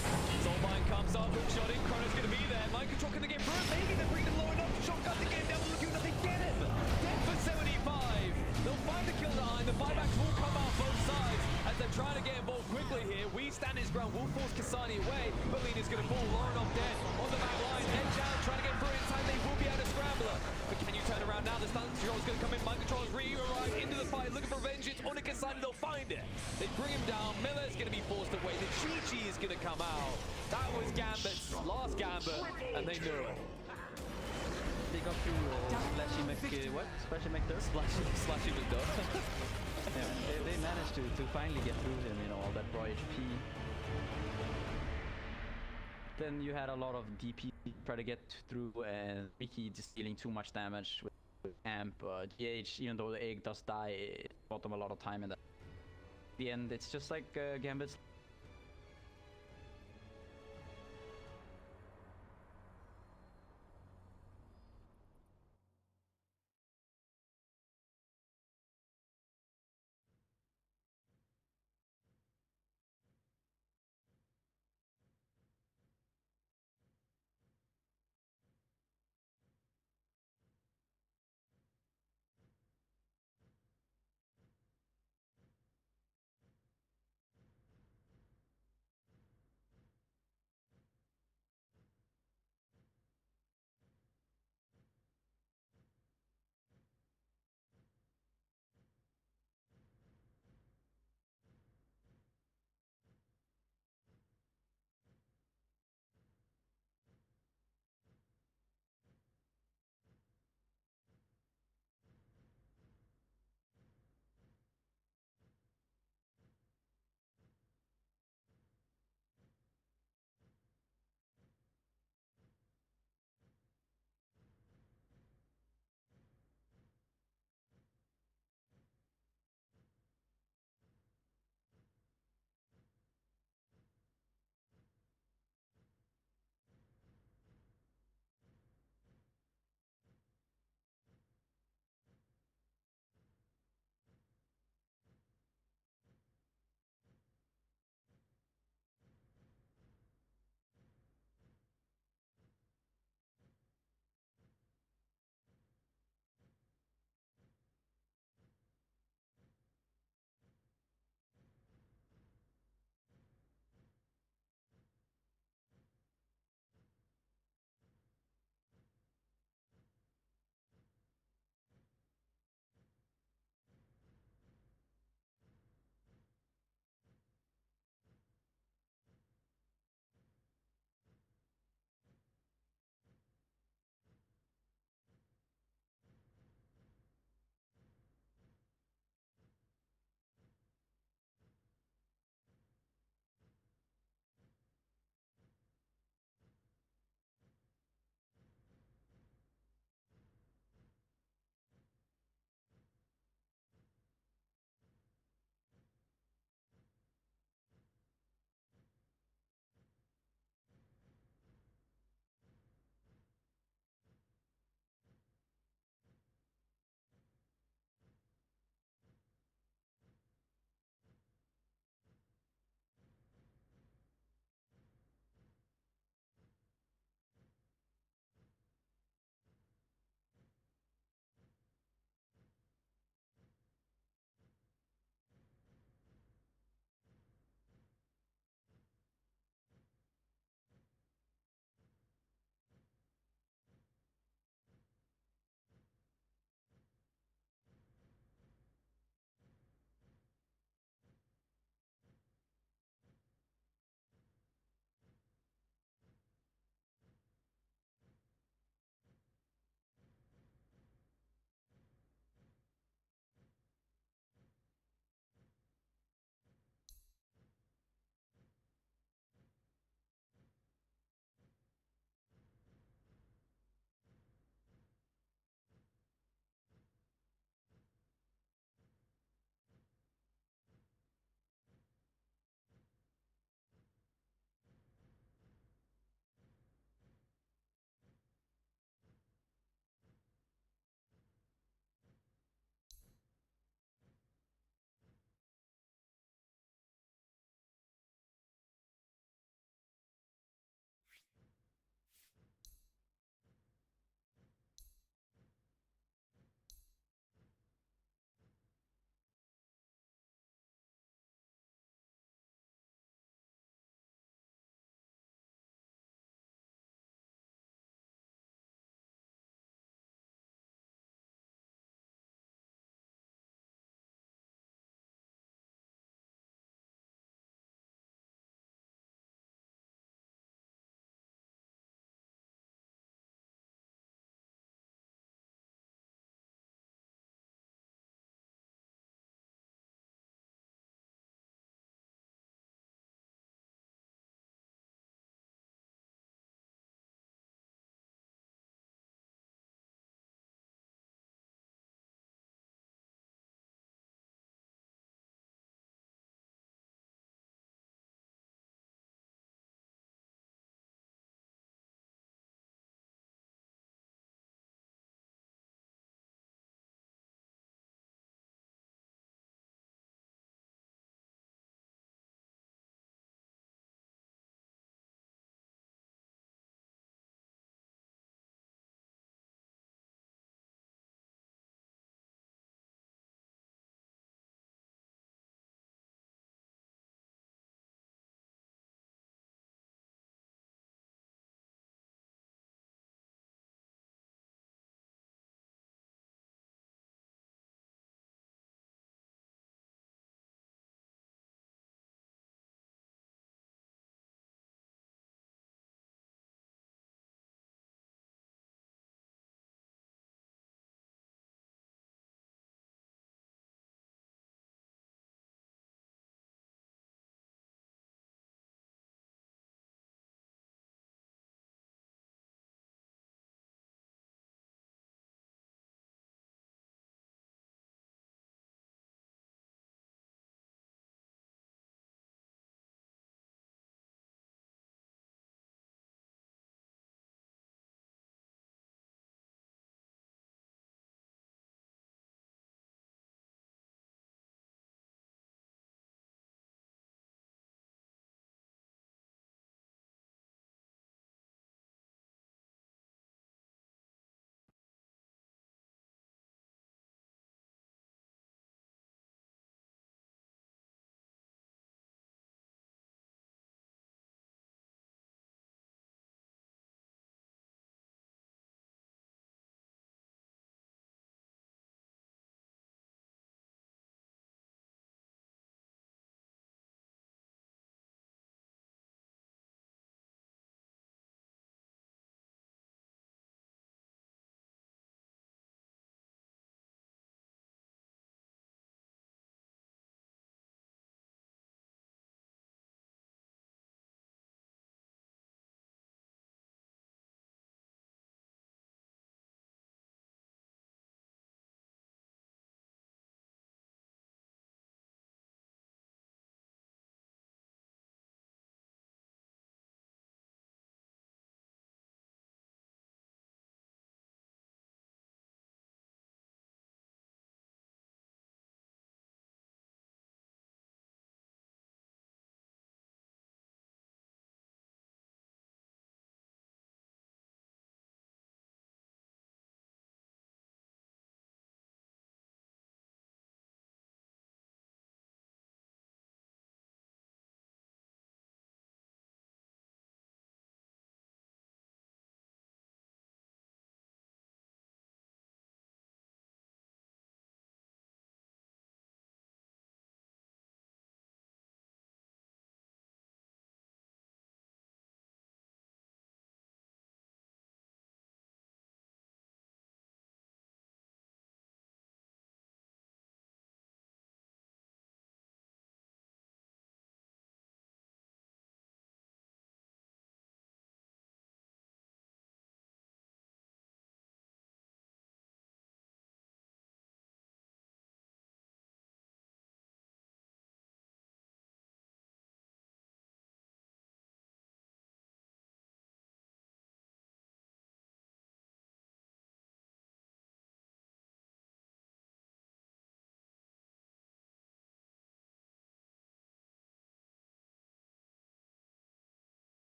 [SPEAKER 2] Soulbind comes up, hook shot in, Chrono's gonna be there. Mind Control, can they get through it? Maybe they're bringing low enough. Shotgun the game down, looking that they get him. Dead for 75. They'll find the kill behind. The buybacks will come out both sides as they're trying to get involved quickly here. We stand his ground, will force ksani away, but Lena's gonna fall. Lorenof dead on the back line. Edge down, trying to get through in time. They will be able to scramble her. But can you turn around now? The stun control is gonna come in. Mind Control is re-arrived into the fight, looking for vengeance on a ksani. They'll find it. They bring him down. Miller's gonna be forced away. The Chi is gonna come out. That was Gambit's last Gambit, and they knew it.
[SPEAKER 1] They got through what? Splashy McDurf?
[SPEAKER 2] Splashy McDurf.
[SPEAKER 1] Yeah, they managed to finally get through him, you know, all that raw HP. Then you had a lot of DP try to get through, and Riki just dealing too much damage with Amp. GH, even though the egg does die, it bought them a lot of time in that. At the end, it's just like Gambit's.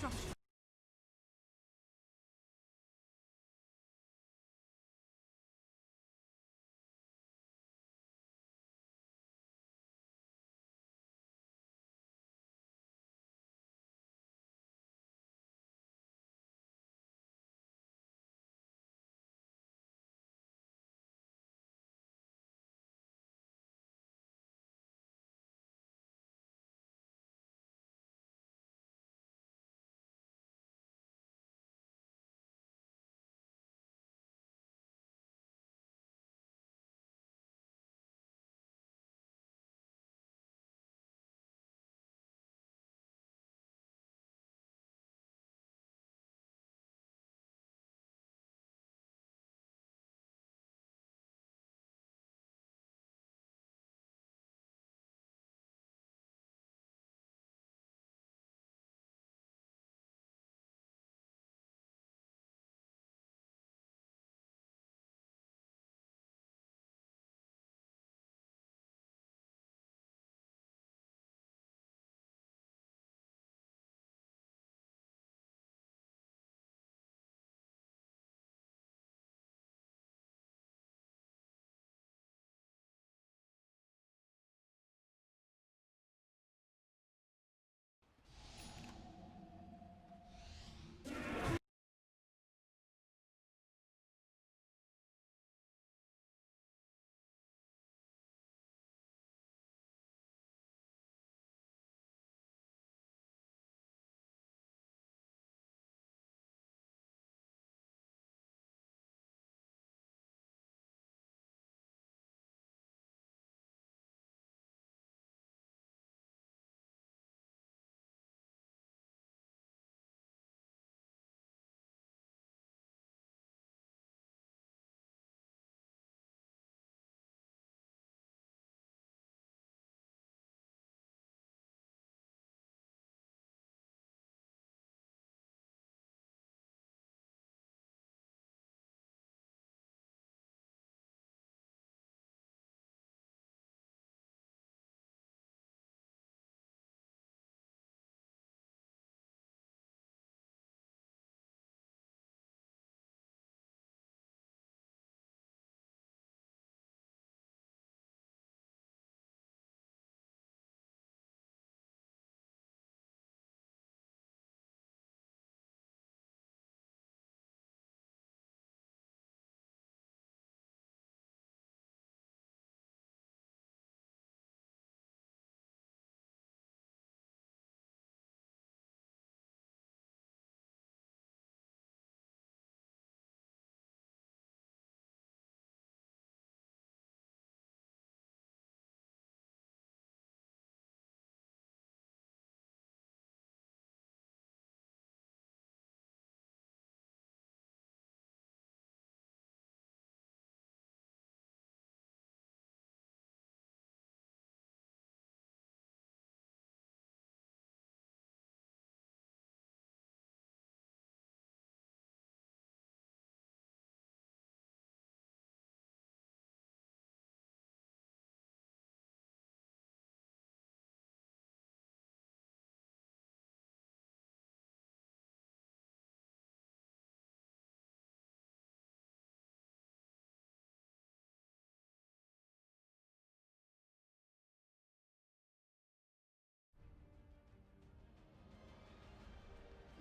[SPEAKER 4] destruction.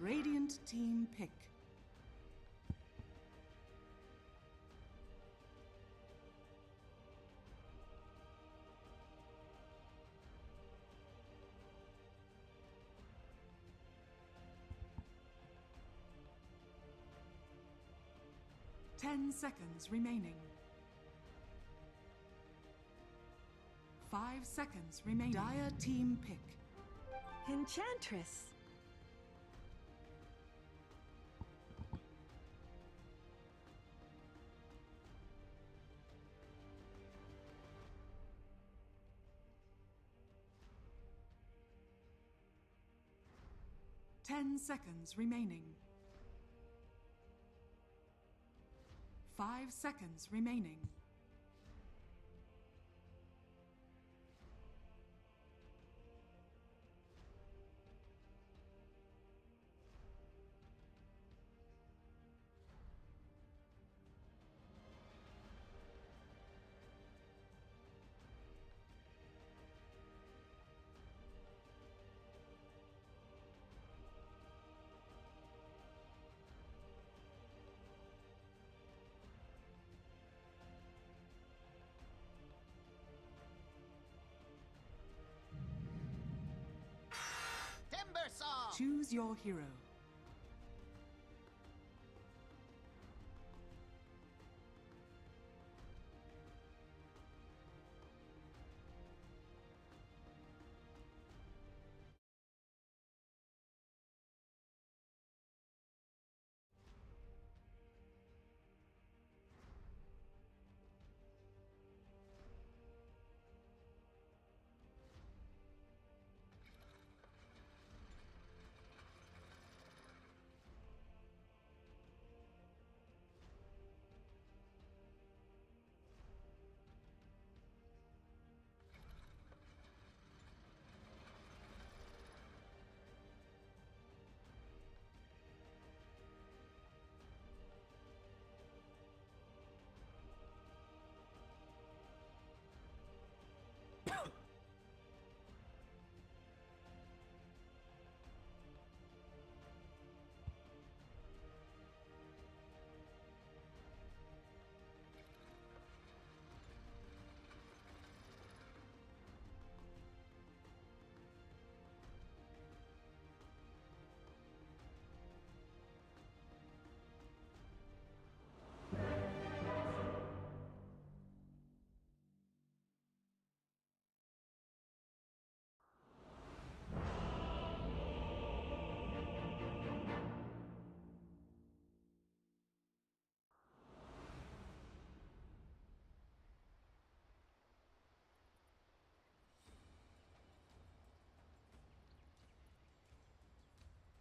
[SPEAKER 4] Radiant team pick. Ten seconds remaining. 5 seconds remaining. Dire team pick.
[SPEAKER 5] Enchantress.
[SPEAKER 4] Ten seconds remaining. 5 seconds remaining. Choose your hero.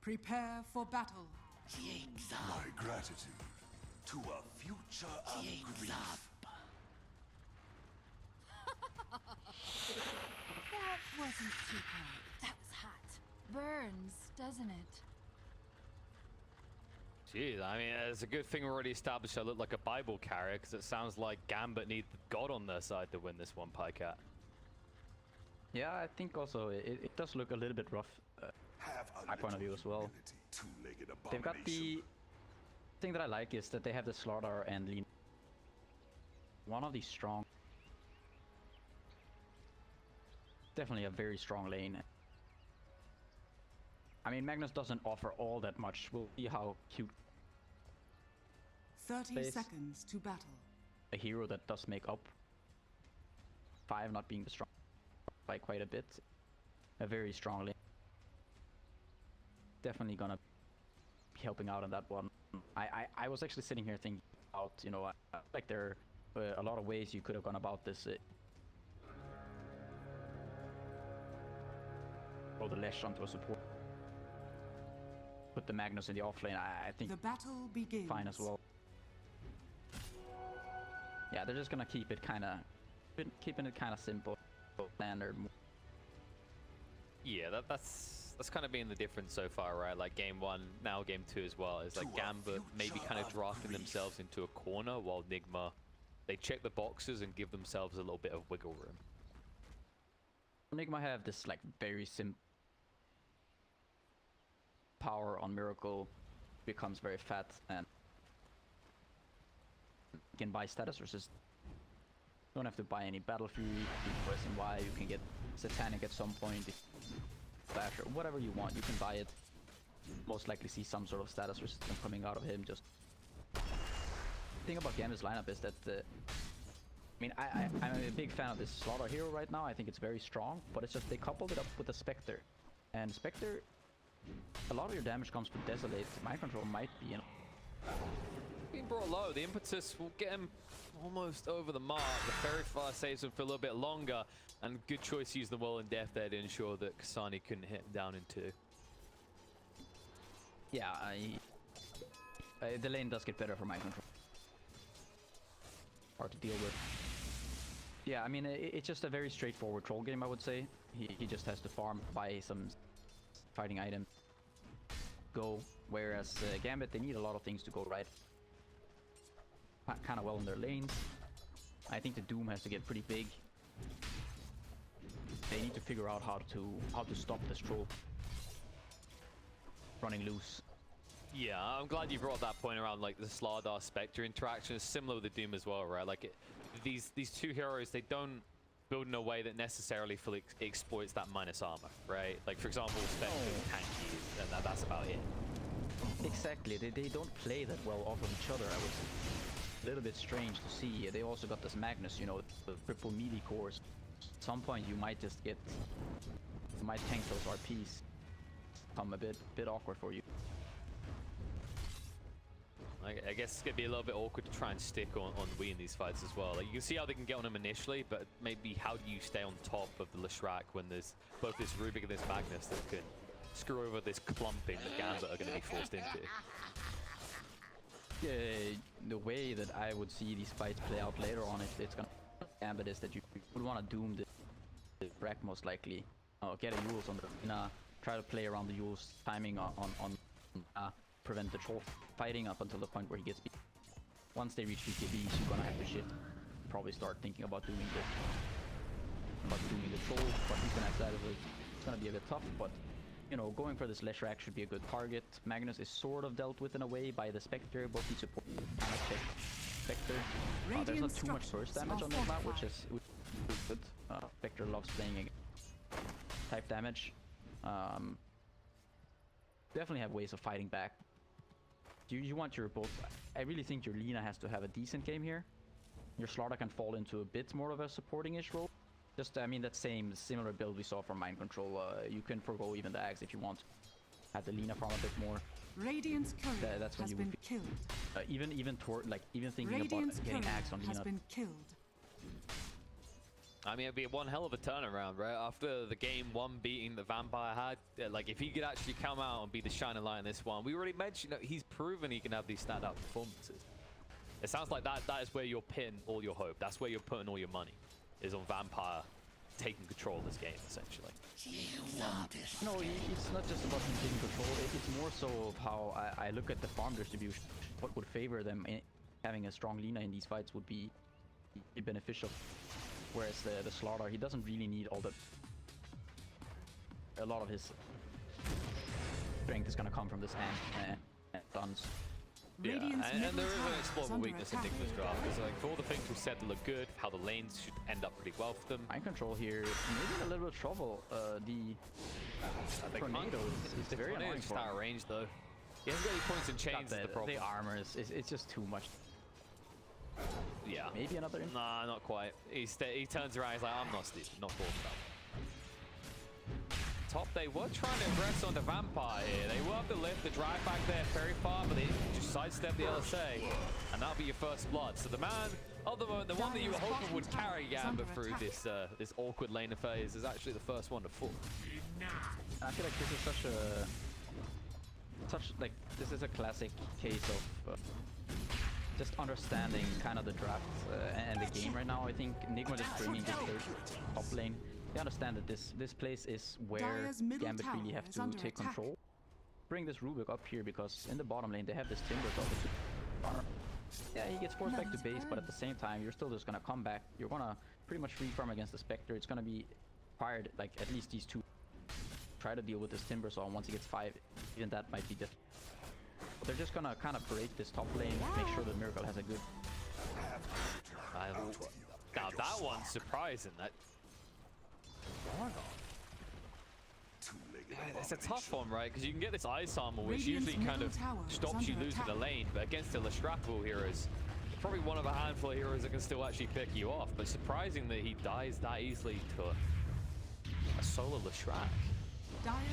[SPEAKER 4] Prepare for battle.
[SPEAKER 3] My gratitude to a future of grief.
[SPEAKER 5] That wasn't too bad. That was hot. Burns, doesn't it?
[SPEAKER 2] Jeez, I mean, it's a good thing we're already established I look like a Bible carrier, because it sounds like Gambit need God on their side to win this one, Pycat.
[SPEAKER 1] Yeah, I think also it does look a little bit rough. My point of view as well. They've got the thing that I like is that they have the Slaughter and Lean. One of these strong. Definitely a very strong lane. I mean, Magnus doesn't offer all that much. We'll see how cute.
[SPEAKER 4] 30
[SPEAKER 1] Place.
[SPEAKER 4] seconds to battle.
[SPEAKER 1] A hero that does make up. 5 not being the strong by quite a bit. A very strong lane. Definitely gonna be helping out on that one. I was actually sitting here thinking about, you know, like there are a lot of ways you could have gone about this. Throw the Lesh onto a support. Put the Magnus in the offlane. I think
[SPEAKER 4] The battle begins.
[SPEAKER 1] fine as well. Yeah, they're just gonna keep it kind of, keeping it kind of simple, standard.
[SPEAKER 2] Yeah, that's kind of been the difference so far, right? Like game 1, now game 2 as well. Is like Gambit maybe kind of drafting themselves into a corner, while Nigma, they check the boxes and give themselves a little bit of wiggle room.
[SPEAKER 1] Nigma have this like very simple power on Miracle, becomes very fat and you can buy status resist. Don't have to buy any Battle Fury, pressing Y, you can get Satanic at some point, Flash or whatever you want, you can buy it. Most likely see some sort of status resistance coming out of him. Just the thing about Gambit's lineup is that I mean, I'm a big fan of this Slaughter hero right now. I think it's very strong, but it's just they coupled it up with a Spectre. And Spectre, a lot of your damage comes from Desolate. Mind Control might be, you know.
[SPEAKER 2] Being brought low, the impetus will get him almost over the mark. The Fairy Fire saves him for a little bit longer, and good choice using the Will and Death there to ensure that ksani couldn't hit him down in 2.
[SPEAKER 1] Yeah, the lane does get better for Mind Control. Hard to deal with. Yeah, I mean, it's just a very straightforward troll game, I would say. He just has to farm, buy some fighting items, go. Whereas Gambit, they need a lot of things to go right. Kind of well in their lanes. I think the Doom has to get pretty big. They need to figure out how to stop this troll running loose.
[SPEAKER 2] Yeah, I'm glad you brought that point around like the Slardar Spectre interaction. Is similar with the Doom as well, right? Like these two heroes, they don't build in a way that necessarily fully exploits that minus armor, right? Like, for example, Spectre tanky, and that's about it.
[SPEAKER 1] Exactly, they don't play that well off of each other. I was a little bit strange to see. They also got this Magnus, you know, the triple melee cores. At some point you might just get, you might tank those RPs. Become a bit awkward for you.
[SPEAKER 2] I guess it's gonna be a little bit awkward to try and stick on Wii in these fights as well. Like, you can see how they can get on him initially, but maybe how do you stay on top of the Leshrac when there's both this Rubik and this Magnus that can screw over this clumping that Gambit are going to be forced into?
[SPEAKER 1] Yeah, the way that I would see these fights play out later on, it's gonna Gambit is that you would want to doom the Brack most likely. Get a Yules on the try to play around the Yules timing on prevent the troll fighting up until the point where he gets beat. Once they reach BKBs, you're gonna have to shift. Probably start thinking about doing the troll, but even outside of it, it's gonna be a bit tough. But you know, going for this Leshrac should be a good target. Magnus is sort of dealt with in a way by the Spectre, both he supports and Spectre. There's not too much burst damage on Nigma, which is good. Spectre loves playing type damage. Definitely have ways of fighting back. You want your both. I really think your Lina has to have a decent game here. Your Slaughter can fall into a bit more of a supporting-ish role. Just, I mean, that similar build we saw from Mind Control. You can forgo even the Axe if you want. Have the Lina farm a bit more.
[SPEAKER 4] Radiant's courier
[SPEAKER 1] That's when
[SPEAKER 4] has
[SPEAKER 1] you
[SPEAKER 4] been
[SPEAKER 1] would
[SPEAKER 4] killed.
[SPEAKER 1] even thinking
[SPEAKER 4] Radiant's
[SPEAKER 1] about getting
[SPEAKER 4] courier
[SPEAKER 1] Axe on
[SPEAKER 4] has
[SPEAKER 1] Lina.
[SPEAKER 4] been killed.
[SPEAKER 2] I mean, it'd be one hell of a turnaround, right? After the game 1 beating the Vampire had, like, if he could actually come out and be the shining light in this one, we already mentioned that he's proven he can have these standout performances. It sounds like that is where you're pitting all your hope. That's where you're putting all your money, is on Vampire taking control of this game, essentially.
[SPEAKER 1] No, it's not just about him taking control. It's more so of how I look at the farm distribution. What would favor them in having a strong Lina in these fights would be beneficial. Whereas the Slaughter, he doesn't really need all the... A lot of his strength is going to come from this and stuns.
[SPEAKER 2] Yeah, and there is an explorable weakness in Nigma's draft. Because, like, for all the things we said that look good, how the lanes should end up pretty well for them.
[SPEAKER 1] Mind Control here, maybe in a little bit of trouble. The Tornado is very annoying
[SPEAKER 2] just
[SPEAKER 1] for
[SPEAKER 2] out of
[SPEAKER 1] him.
[SPEAKER 2] range, though. He hasn't got any points and chains, is the problem.
[SPEAKER 1] The armor it's just too much.
[SPEAKER 2] Yeah.
[SPEAKER 1] Maybe another...
[SPEAKER 2] Nah, not quite. He turns around, he's like, I'm not stupid, not thought about it. Top, they were trying to aggress on the Vampire here. They will have to lift the drive back there very far, but they just sidestep the LSA, and that'll be your first blood. So the man, the one that you were hoping would carry Gambit through this this awkward laner phase is actually the first one to fall.
[SPEAKER 1] I feel like this is this is a classic case of just understanding kind of the draft and the game right now. I think Nigma just bringing this third top lane. They understand that this place is where Gambit really have to take control. Bring this Rubik up here because in the bottom lane they have this Timber Dota. Yeah, he gets forced back to base, but at the same time you're still just gonna come back. You're gonna pretty much free farm against the Spectre. It's gonna be required, like, at least these two try to deal with this Timber Saw. Once he gets 5, even that might be difficult. But they're just gonna kind of parade this top lane, make sure that Miracle has a good...
[SPEAKER 2] Now that one's surprising. That it's a tough one, right? Because you can get this ice armor, which usually kind of stops you losing the lane, but against the Leshrac heroes, probably one of a handful of heroes that can still actually pick you off. But surprising that he dies that easily to a solo Leshrac.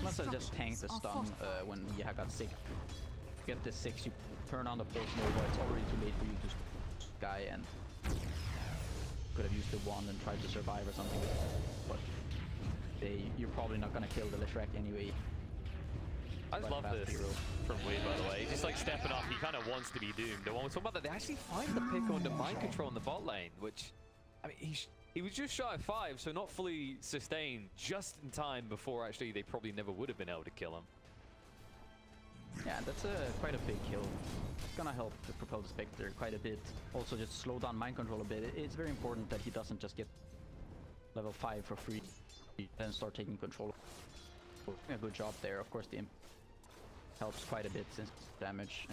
[SPEAKER 1] Must have just tanked the stun when Yeha got sick. Get this 6, you turn on the pulse Nova, it's already too late for you to guy, and could have used the wand and tried to survive or something. But you're probably not gonna kill the Leshrac anyway.
[SPEAKER 2] I just love this from Wii, by the way. He's just like stepping up, he kind of wants to be doomed. The one we're talking about, that they actually find the pick on the Mind Control in the bot lane, which, I mean, he was just shy of 5, so not fully sustained, just in time before actually they probably never would have been able to kill him.
[SPEAKER 1] Yeah, that's quite a big kill. It's gonna help to propel the Spectre quite a bit. Also just slow down Mind Control a bit. It's very important that he doesn't just get level 5 for free and start taking control. A good job there. Of course the imp helps quite a bit since damage.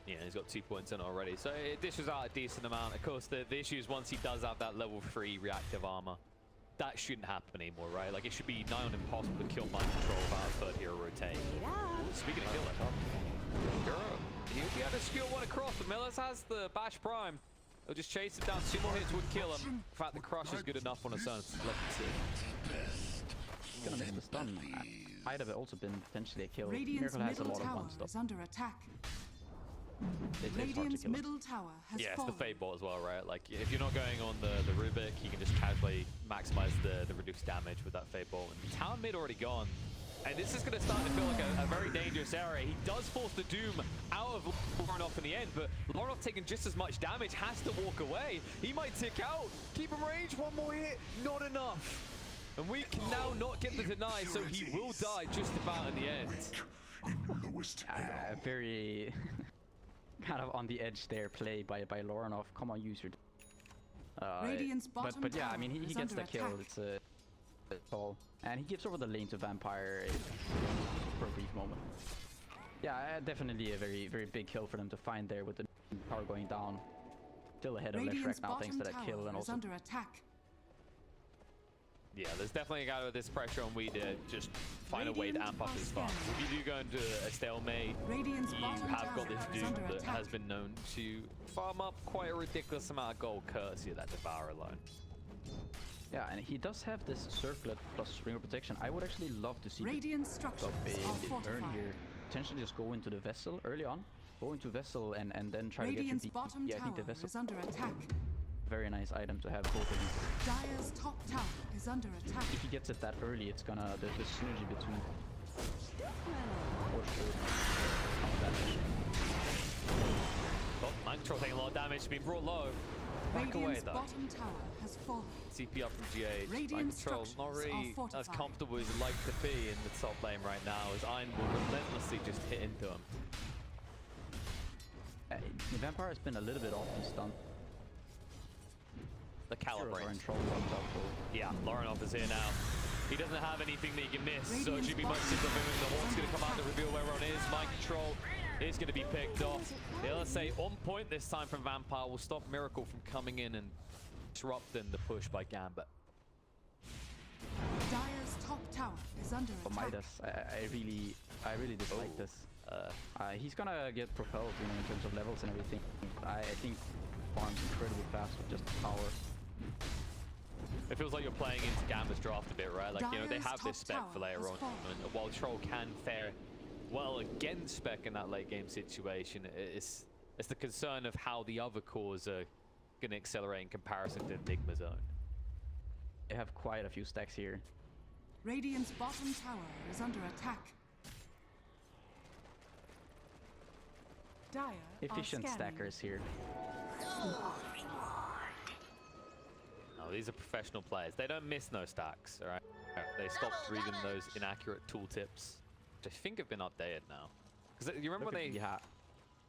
[SPEAKER 2] Yeah, he's got 2 points in already, so it dishes out a decent amount. Of course, the issue is once he does have that level 3 reactive armor, that shouldn't happen anymore, right? Like, it should be nigh on impossible to kill Mind Control without a third hero rotate. Speaking of killer, he'll be able to skill one across, but Millers has the Bash Prime. He'll just chase it down. 2 more hits would kill him. In fact, the Crush is good enough on its own. It's left to see.
[SPEAKER 1] Gonna miss the stun. Might have also been potentially a kill.
[SPEAKER 4] Radiant's
[SPEAKER 1] Miracle has a
[SPEAKER 4] middle
[SPEAKER 1] lot of
[SPEAKER 4] tower
[SPEAKER 1] one stop.
[SPEAKER 4] is under attack.
[SPEAKER 1] It's hard to
[SPEAKER 4] Radiant's
[SPEAKER 1] kill him.
[SPEAKER 4] middle tower has
[SPEAKER 2] Yeah, it's
[SPEAKER 4] fallen.
[SPEAKER 2] the Fade Ball as well, right? Like, if you're not going on the Rubik, you can just casually maximize the reduced damage with that Fade Ball. And tower mid already gone. And this is going to start to feel like a very dangerous area. He does force the Doom out of Lorenof in the end, but Lorenof taking just as much damage, has to walk away. He might tick out. Keep him range, one more hit, not enough. And we can now not get the deny, so he will die just about in the end.
[SPEAKER 1] Very kind of on the edge there play by Lorenof. Come on, use your...
[SPEAKER 4] Radiant's bottom
[SPEAKER 1] but yeah, I mean,
[SPEAKER 4] tower
[SPEAKER 1] he
[SPEAKER 4] is
[SPEAKER 1] gets
[SPEAKER 4] under
[SPEAKER 1] the kill.
[SPEAKER 4] attack.
[SPEAKER 1] It's a call. And he gives over the lane to Vampire for a brief moment. Yeah, definitely a very, very big kill for them to find there with the power going down. Still ahead of
[SPEAKER 4] Radiant's
[SPEAKER 1] Leshrac now thanks to
[SPEAKER 4] bottom
[SPEAKER 1] that kill
[SPEAKER 4] tower
[SPEAKER 1] and
[SPEAKER 4] is
[SPEAKER 1] also...
[SPEAKER 4] under attack.
[SPEAKER 2] Yeah, there's definitely a guy with this pressure on Weed to just find a way to amp up his farm. If you do go into a stalemate,
[SPEAKER 4] Radiant's
[SPEAKER 2] you
[SPEAKER 4] bottom
[SPEAKER 2] have got
[SPEAKER 4] tower
[SPEAKER 2] this
[SPEAKER 4] is
[SPEAKER 2] Doom
[SPEAKER 4] under
[SPEAKER 2] that
[SPEAKER 4] attack.
[SPEAKER 2] has been known to farm up quite a ridiculous amount of gold courtesy of that Devour alone.
[SPEAKER 1] Yeah, and he does have this circlet plus Ring of Protection. I would actually love to see
[SPEAKER 4] Radiant structures
[SPEAKER 1] a
[SPEAKER 4] are
[SPEAKER 1] turn
[SPEAKER 4] fortified.
[SPEAKER 1] here. Potentially just go into the vessel early on. Go into vessel and then try
[SPEAKER 4] Radiant's
[SPEAKER 1] to get your
[SPEAKER 4] bottom
[SPEAKER 1] Yeah, I think the
[SPEAKER 4] tower
[SPEAKER 1] vessel
[SPEAKER 4] is under attack.
[SPEAKER 1] very nice item to have both of these.
[SPEAKER 4] Dire's top tower is under attack.
[SPEAKER 1] If he gets it that early, it's gonna the synergy between
[SPEAKER 2] Oh, Mind Control taking a lot of damage, being brought low. Back away
[SPEAKER 4] Radiant's
[SPEAKER 2] though.
[SPEAKER 4] bottom tower has fallen.
[SPEAKER 2] CP up from GH.
[SPEAKER 4] Radiant
[SPEAKER 2] Mind Control not
[SPEAKER 4] structures
[SPEAKER 2] really
[SPEAKER 4] are
[SPEAKER 2] as
[SPEAKER 4] fortified.
[SPEAKER 2] comfortable as he'd like to be in the top lane right now, as Ein will relentlessly just hit into him.
[SPEAKER 1] The Vampire has been a little bit off the stun.
[SPEAKER 2] The
[SPEAKER 1] Heroes are in
[SPEAKER 2] calibrate.
[SPEAKER 1] trouble on top, so
[SPEAKER 2] Yeah, Lorenof is here now. He doesn't have anything that he can miss, so it
[SPEAKER 4] Radiant's
[SPEAKER 2] should be much
[SPEAKER 4] bottom
[SPEAKER 2] simpler for him. The
[SPEAKER 4] tower
[SPEAKER 2] Hawk's
[SPEAKER 4] is
[SPEAKER 2] going to come out to
[SPEAKER 4] under
[SPEAKER 2] reveal where everyone is. Mind Control is going to be picked off. The LSA on point this time from Vampire will stop Miracle from coming in and disrupting the push by Gambit.
[SPEAKER 4] Dire's top tower is under
[SPEAKER 1] for
[SPEAKER 4] attack.
[SPEAKER 1] Midas, I really dislike this. He's gonna get propelled, you know, in terms of levels and everything. I think farms incredibly fast with just power.
[SPEAKER 2] It feels like you're playing into Gambit's draft a bit, right? Like, you know, they
[SPEAKER 4] Dire's
[SPEAKER 2] have this
[SPEAKER 4] top
[SPEAKER 2] spec for
[SPEAKER 4] tower
[SPEAKER 2] later
[SPEAKER 4] has
[SPEAKER 2] on.
[SPEAKER 4] fallen.
[SPEAKER 2] And while Troll can fare well against spec in that late game situation, it's the concern of how the other cores are going to accelerate in comparison to Nigma zone.
[SPEAKER 1] They have quite a few stacks here.
[SPEAKER 4] Radiant's bottom tower is under attack. Dire
[SPEAKER 1] Efficient
[SPEAKER 4] are scanning.
[SPEAKER 1] stackers here.
[SPEAKER 2] No, these are professional players. They don't miss no stacks, all right? They stopped reading those inaccurate tooltips, which I think have been updated now. Because you remember
[SPEAKER 1] Look
[SPEAKER 2] when
[SPEAKER 1] at,
[SPEAKER 2] they...
[SPEAKER 1] yeah.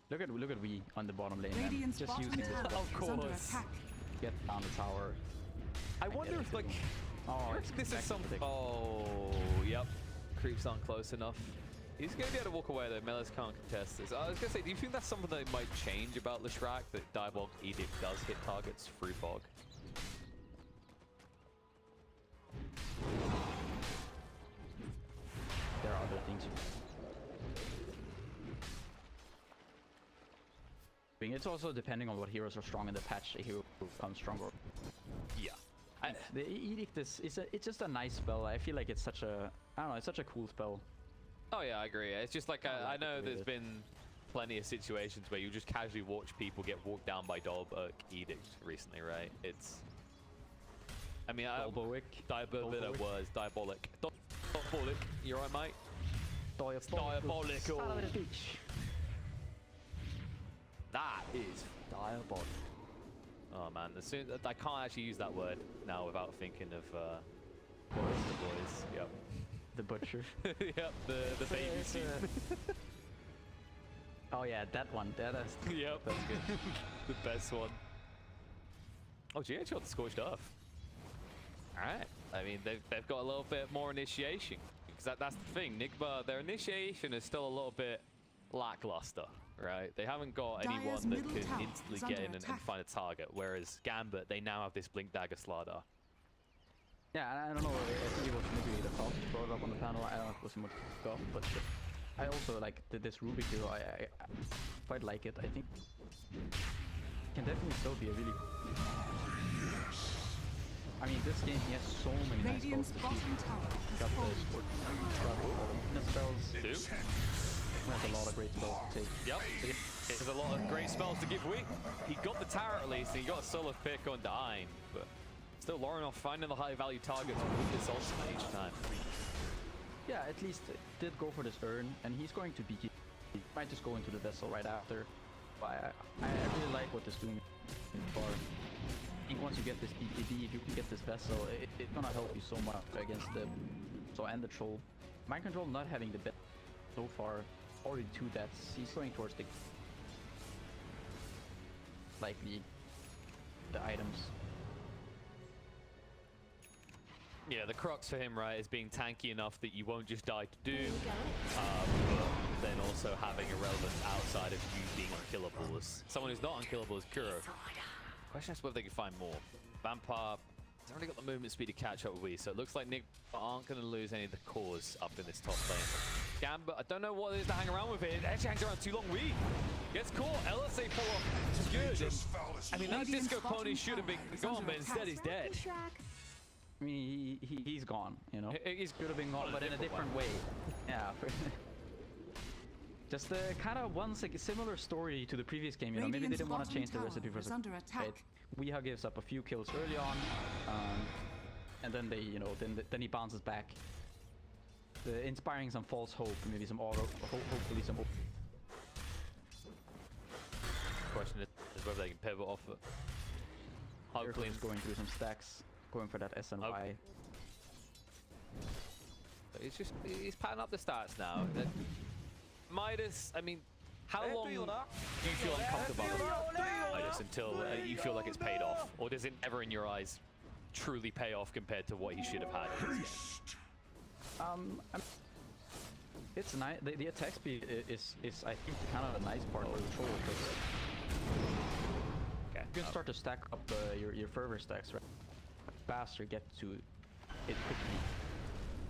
[SPEAKER 1] Look at we on the bottom lane. Man.
[SPEAKER 4] Radiant's
[SPEAKER 1] Just
[SPEAKER 4] bottom
[SPEAKER 1] using this
[SPEAKER 4] tower
[SPEAKER 2] Of
[SPEAKER 4] is under
[SPEAKER 2] course.
[SPEAKER 4] attack.
[SPEAKER 1] get down the tower.
[SPEAKER 2] I wonder
[SPEAKER 1] get
[SPEAKER 2] if,
[SPEAKER 1] it.
[SPEAKER 2] like...
[SPEAKER 1] Oh,
[SPEAKER 2] If this is
[SPEAKER 1] back to
[SPEAKER 2] some...
[SPEAKER 1] the-
[SPEAKER 2] Oh, yep. Creeps aren't close enough. He's going to be able to walk away though. Melis can't contest this. I was going to say, do you think that's something that might change about Leshrac? That Diabolic Edict does hit targets through fog?
[SPEAKER 1] There are other things. It's also depending on what heroes are strong in the patch. A hero becomes stronger.
[SPEAKER 2] Yeah.
[SPEAKER 1] The Edict is it's just a nice spell. I feel like it's such a I don't know. It's such a cool spell.
[SPEAKER 2] Oh yeah, I agree. It's just like I
[SPEAKER 1] like
[SPEAKER 2] know
[SPEAKER 1] it
[SPEAKER 2] there's
[SPEAKER 1] with
[SPEAKER 2] been plenty of situations where you just casually watch people get walked down by Diabolic Edict recently, right? It's... I mean,
[SPEAKER 1] Diabolic.
[SPEAKER 2] Diabolic was Diabolic. Diabolic, you alright, mate? Diabolical.
[SPEAKER 1] Son of a bitch.
[SPEAKER 2] That is diabolic. Oh man, as soon I can't actually use that word now without thinking of the boys. Yep.
[SPEAKER 1] The butcher.
[SPEAKER 2] Yep, the baby suit.
[SPEAKER 1] Oh yeah, that one. That's
[SPEAKER 2] Yep, that's good. The best one. Oh, GH got the Scorched Earth. Alright. I mean, they've got a little bit more initiation. Because that's the thing. Nigma, their initiation is still a little bit lackluster. right? They haven't got
[SPEAKER 4] Dire's
[SPEAKER 2] anyone that
[SPEAKER 4] middle
[SPEAKER 2] can
[SPEAKER 4] tower
[SPEAKER 2] instantly
[SPEAKER 4] is
[SPEAKER 2] get
[SPEAKER 4] under
[SPEAKER 2] in and
[SPEAKER 4] attack.
[SPEAKER 2] find a target, whereas Gambit, they now have this Blink Dagger Slardar.
[SPEAKER 1] Yeah, I don't know. I think it was maybe the top brought up on the panel. I don't know if it was much off, but I also like this Rubik hero. I quite like it. I think can definitely still be a really. I mean, this game he has so many nice
[SPEAKER 4] Radiant's
[SPEAKER 1] spells to
[SPEAKER 4] bottom
[SPEAKER 1] see.
[SPEAKER 4] tower has
[SPEAKER 1] Got the
[SPEAKER 4] fallen.
[SPEAKER 1] sport, got the spells.
[SPEAKER 2] Two.
[SPEAKER 1] Has a lot of great spells to take.
[SPEAKER 2] Yep. There's a lot of great spells to give away. He got the tower at least, and he got a solo pick on Dine, but still Lorenof finding the high value targets with this ultimate each time.
[SPEAKER 1] Yeah, at least it did go for this turn, and he's going to be. He might just go into the vessel right after. But I really like what this doing for. I think once you get this BKB, if you can get this vessel, it's gonna help you so much against the and the troll. Mind control not having the best so far, already 2 deaths. He's going towards the likely the items.
[SPEAKER 2] Yeah, the crux for him, right, is being tanky enough that you won't just die to Doom, but then also having a relevance outside of you being unkillable. As someone who's not unkillable is Kuro. Question is whether they can find more. Vampire has already got the movement speed to catch up with we, so it looks like Nigma aren't going to lose any of the cores up in this top lane. Gambit, I don't know what it is to hang around with it. It actually hangs around too long. We gets caught. LSA pull off. It's good. And, I mean, that
[SPEAKER 4] Radiant's
[SPEAKER 2] disco
[SPEAKER 4] bottom
[SPEAKER 2] pony should have been
[SPEAKER 4] tower is
[SPEAKER 2] gone,
[SPEAKER 4] under
[SPEAKER 2] but instead he's dead.
[SPEAKER 1] I mean, he's gone, you know.
[SPEAKER 2] He's
[SPEAKER 1] Could have been gone, but in a different way. Yeah. Just kind of one similar story to the previous game, you know. Maybe they didn't want to change the recipe for
[SPEAKER 4] is under attack.
[SPEAKER 1] Weeha gives up a few kills early on, and then they, you know, then he bounces back, inspiring some false hope, maybe some auto, hopefully some.
[SPEAKER 2] Question is whether they can pivot off it. Hopefully,
[SPEAKER 1] He's going through some stacks, going for that S and Y.
[SPEAKER 2] he's patting up the stats now. Midas, I mean, how long do you feel uncomfortable with Midas until you feel like it's paid off? Or does it ever in your eyes truly pay off compared to what he should have had in this game?
[SPEAKER 1] It's nice. The attack speed is I think kind of a nice part of the troll, because you can start to stack up your fervor stacks, right? Faster get to it quickly.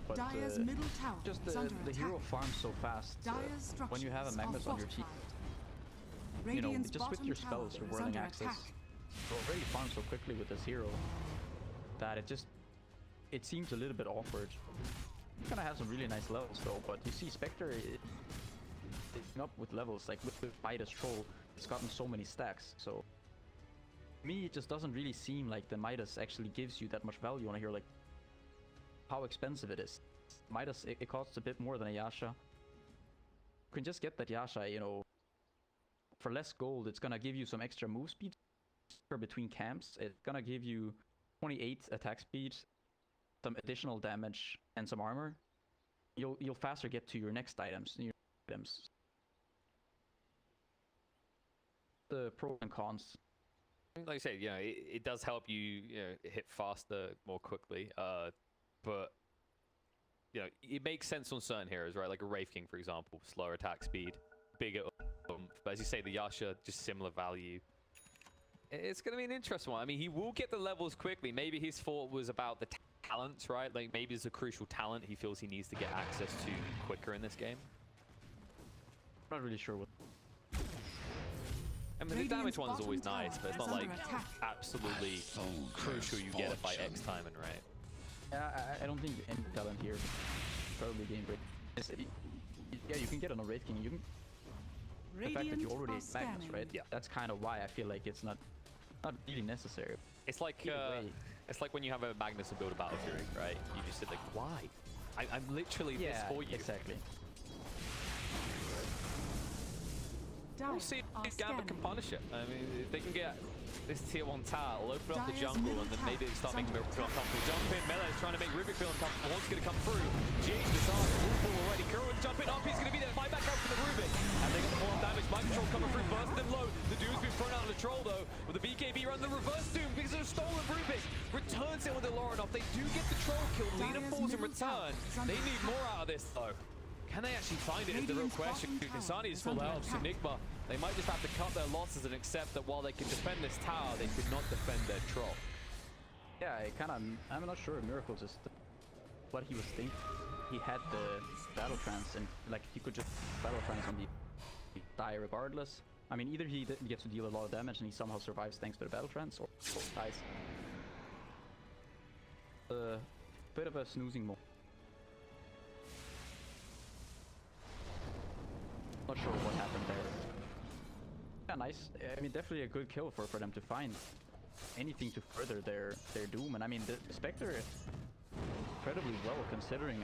[SPEAKER 1] But
[SPEAKER 4] Dire's middle tower
[SPEAKER 1] just
[SPEAKER 4] is under
[SPEAKER 1] the
[SPEAKER 4] attack.
[SPEAKER 1] hero farms so fast.
[SPEAKER 4] Dire's
[SPEAKER 1] When you have a
[SPEAKER 4] structures
[SPEAKER 1] Magnus
[SPEAKER 4] are
[SPEAKER 1] on your team,
[SPEAKER 4] fortified.
[SPEAKER 1] you know,
[SPEAKER 4] Radiant's
[SPEAKER 1] just with
[SPEAKER 4] bottom
[SPEAKER 1] your
[SPEAKER 4] tower
[SPEAKER 1] spells, your
[SPEAKER 4] is
[SPEAKER 1] whirling
[SPEAKER 4] under
[SPEAKER 1] access,
[SPEAKER 4] attack.
[SPEAKER 1] you already farm so quickly with this hero that it seems a little bit awkward. You're gonna have some really nice levels though, but you see Spectre picking up with levels, like with Midas Troll, it's gotten so many stacks, so to me it just doesn't really seem like the Midas actually gives you that much value on a hero, like how expensive it is. Midas, it costs a bit more than a Yasha. You can just get that Yasha, you know, for less gold. It's gonna give you some extra move speed for between camps. It's gonna give you 28 attack speed, some additional damage, and some armor. You'll faster get to your next items. The pros and cons.
[SPEAKER 2] Like I said, you know, it does help you, hit faster more quickly, but you know, it makes sense on certain heroes, right? Like a Wraith King, for example, slower attack speed, bigger but as you say, the Yasha, just similar value. It's going to be an interesting one. I mean, he will get the levels quickly. Maybe his thought was about the talents, right? Like, maybe there's a crucial talent he feels he needs to get access to quicker in this game.
[SPEAKER 1] Not really sure what.
[SPEAKER 2] I mean, the damage one's always nice, but it's not like absolutely crucial you get it by X timing, right?
[SPEAKER 1] Yeah, I don't think any talent here probably game break. Yeah, you can get on a Wraith King. You can. The fact that you already have Magnus, right?
[SPEAKER 2] Yeah.
[SPEAKER 1] That's kind of why I feel like it's not really necessary.
[SPEAKER 2] It's like when you have a Magnus and build a Battle Fury, right? You just sit like, why? I'm literally this for you.
[SPEAKER 1] Exactly.
[SPEAKER 2] We'll see if Gambit can punish it. I mean, if they can get this tier 1 tower, will open up the jungle, and then maybe they start making Miracle feel uncomfortable. Jump in, Melee is trying to make Rubik feel uncomfortable. One's going to come through. GH disarmed, Rubik already. Kuro jumping up, he's going to be there. Fight back out for the Rubik. And they got the more damage. Mind control coming through, burst them low. The Doom's been thrown out of the troll, though. With the BKB run, the reverse Doom, because of a stolen Rubik. Returns it with the Lorenof. They do get the troll kill. Lina falls in return. They need more out of this, though. Can they actually find it is the real question. Ksani is full health, so Nigma, they might just have to cut their losses and accept that while they can defend this tower, they could not defend their troll.
[SPEAKER 1] Yeah, I'm not sure. Miracle just what he was thinking. He had the battle trance, and like he could just battle trance on the die regardless. I mean, either he gets to deal a lot of damage and he somehow survives thanks to the battle trance, or dies. Bit of a snoozing mode. Not sure what happened there. Yeah, nice. I mean, definitely a good kill for them to find anything to further their doom. And I mean, the Spectre incredibly well considering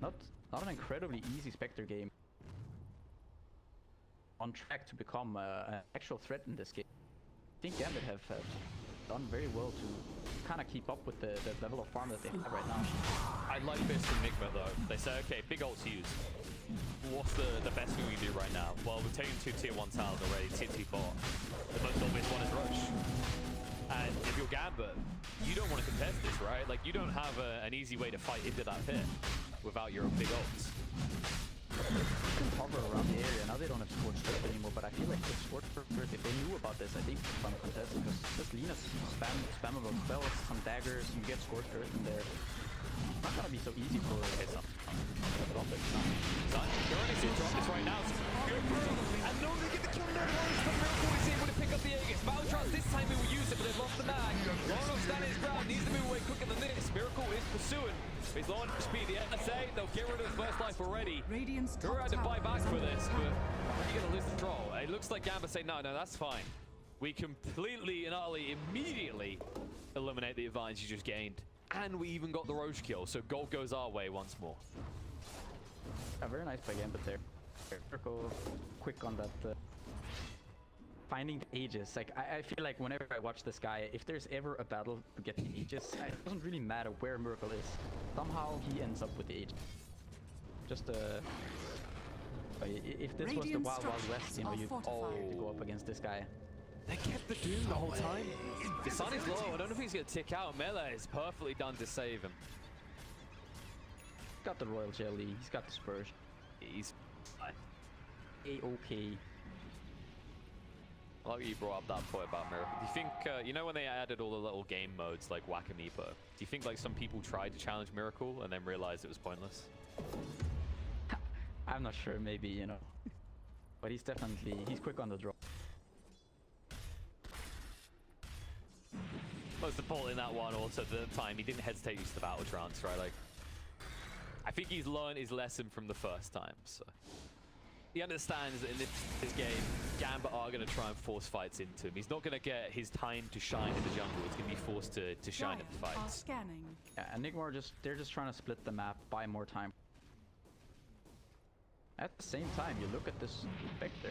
[SPEAKER 1] not an incredibly easy Spectre game. On track to become an actual threat in this game. I think Gambit have done very well to kind of keep up with the level of farm that they have right now.
[SPEAKER 2] I like this from Nigma though. They say, okay, big ult to use. What's the best thing we can do right now? Well, we're taking 2 tier 1 towers already, tier 2 bot. The most obvious one is Roche. And if you're Gambit, you don't want to contest this, right? Like, you don't have an easy way to fight into that pit without your big ults.
[SPEAKER 1] You can hover around the area. Now they don't have Scorched Earth anymore, but I feel like with Scorched Earth, if they knew about this, I think it's fun to contest because just Lina's spammable spells, some daggers, you get Scorched Earth in there. It's not gonna be so easy for some drop it.
[SPEAKER 2] You're only seeing drop this right now. Good through. And no, they get the kill there. Miracle is able to pick up the Aegis. Battle Trance this time he will use it, but they've lost the mag. Lorenof standing his ground, needs to move away quicker than this. Miracle is pursuing. He's low on speed. The NSA, they'll get rid of his first life already. Kuro had to buy back for this, but you're gonna lose the troll. It looks like Gambit say, no, that's fine. We completely and utterly, immediately eliminate the advantage you just gained. And we even got the Roche kill, so gold goes our way once more.
[SPEAKER 1] Yeah, very nice by Gambit there. Circle quick on that. Finding the Aegis. Like, I feel like whenever I watch this guy, if there's ever a battle to get the Aegis, it doesn't really matter where Miracle is. Somehow he ends up with the Aegis. Just if this was the Wild West, you know, you'd go up against this guy.
[SPEAKER 2] They kept the Doom the whole time. ksani's low. I don't know if he's going to tick out. Melee is perfectly done to save him.
[SPEAKER 1] He's got the Royal Jelly. He's got the Spurs.
[SPEAKER 2] He's fine.
[SPEAKER 1] A-okay.
[SPEAKER 2] I like you brought up that point about Miracle. Do you think, you know when they added all the little game modes like Whack-A-Meepo, do you think like some people tried to challenge Miracle and then realized it was pointless?
[SPEAKER 1] I'm not sure, maybe, you know. But he's quick on the draw.
[SPEAKER 2] Most important in that one also at the time, he didn't hesitate to use the battle trance, right? Like, I think he's learned his lesson from the first time, so. He understands that in this game, Gambit are going to try and force fights into him. He's not going to get his time to shine in the jungle. He's going to be forced to shine in the fights.
[SPEAKER 4] Scanning.
[SPEAKER 1] Yeah, and Nigma they're just trying to split the map, buy more time. At the same time, you look at this Spectre.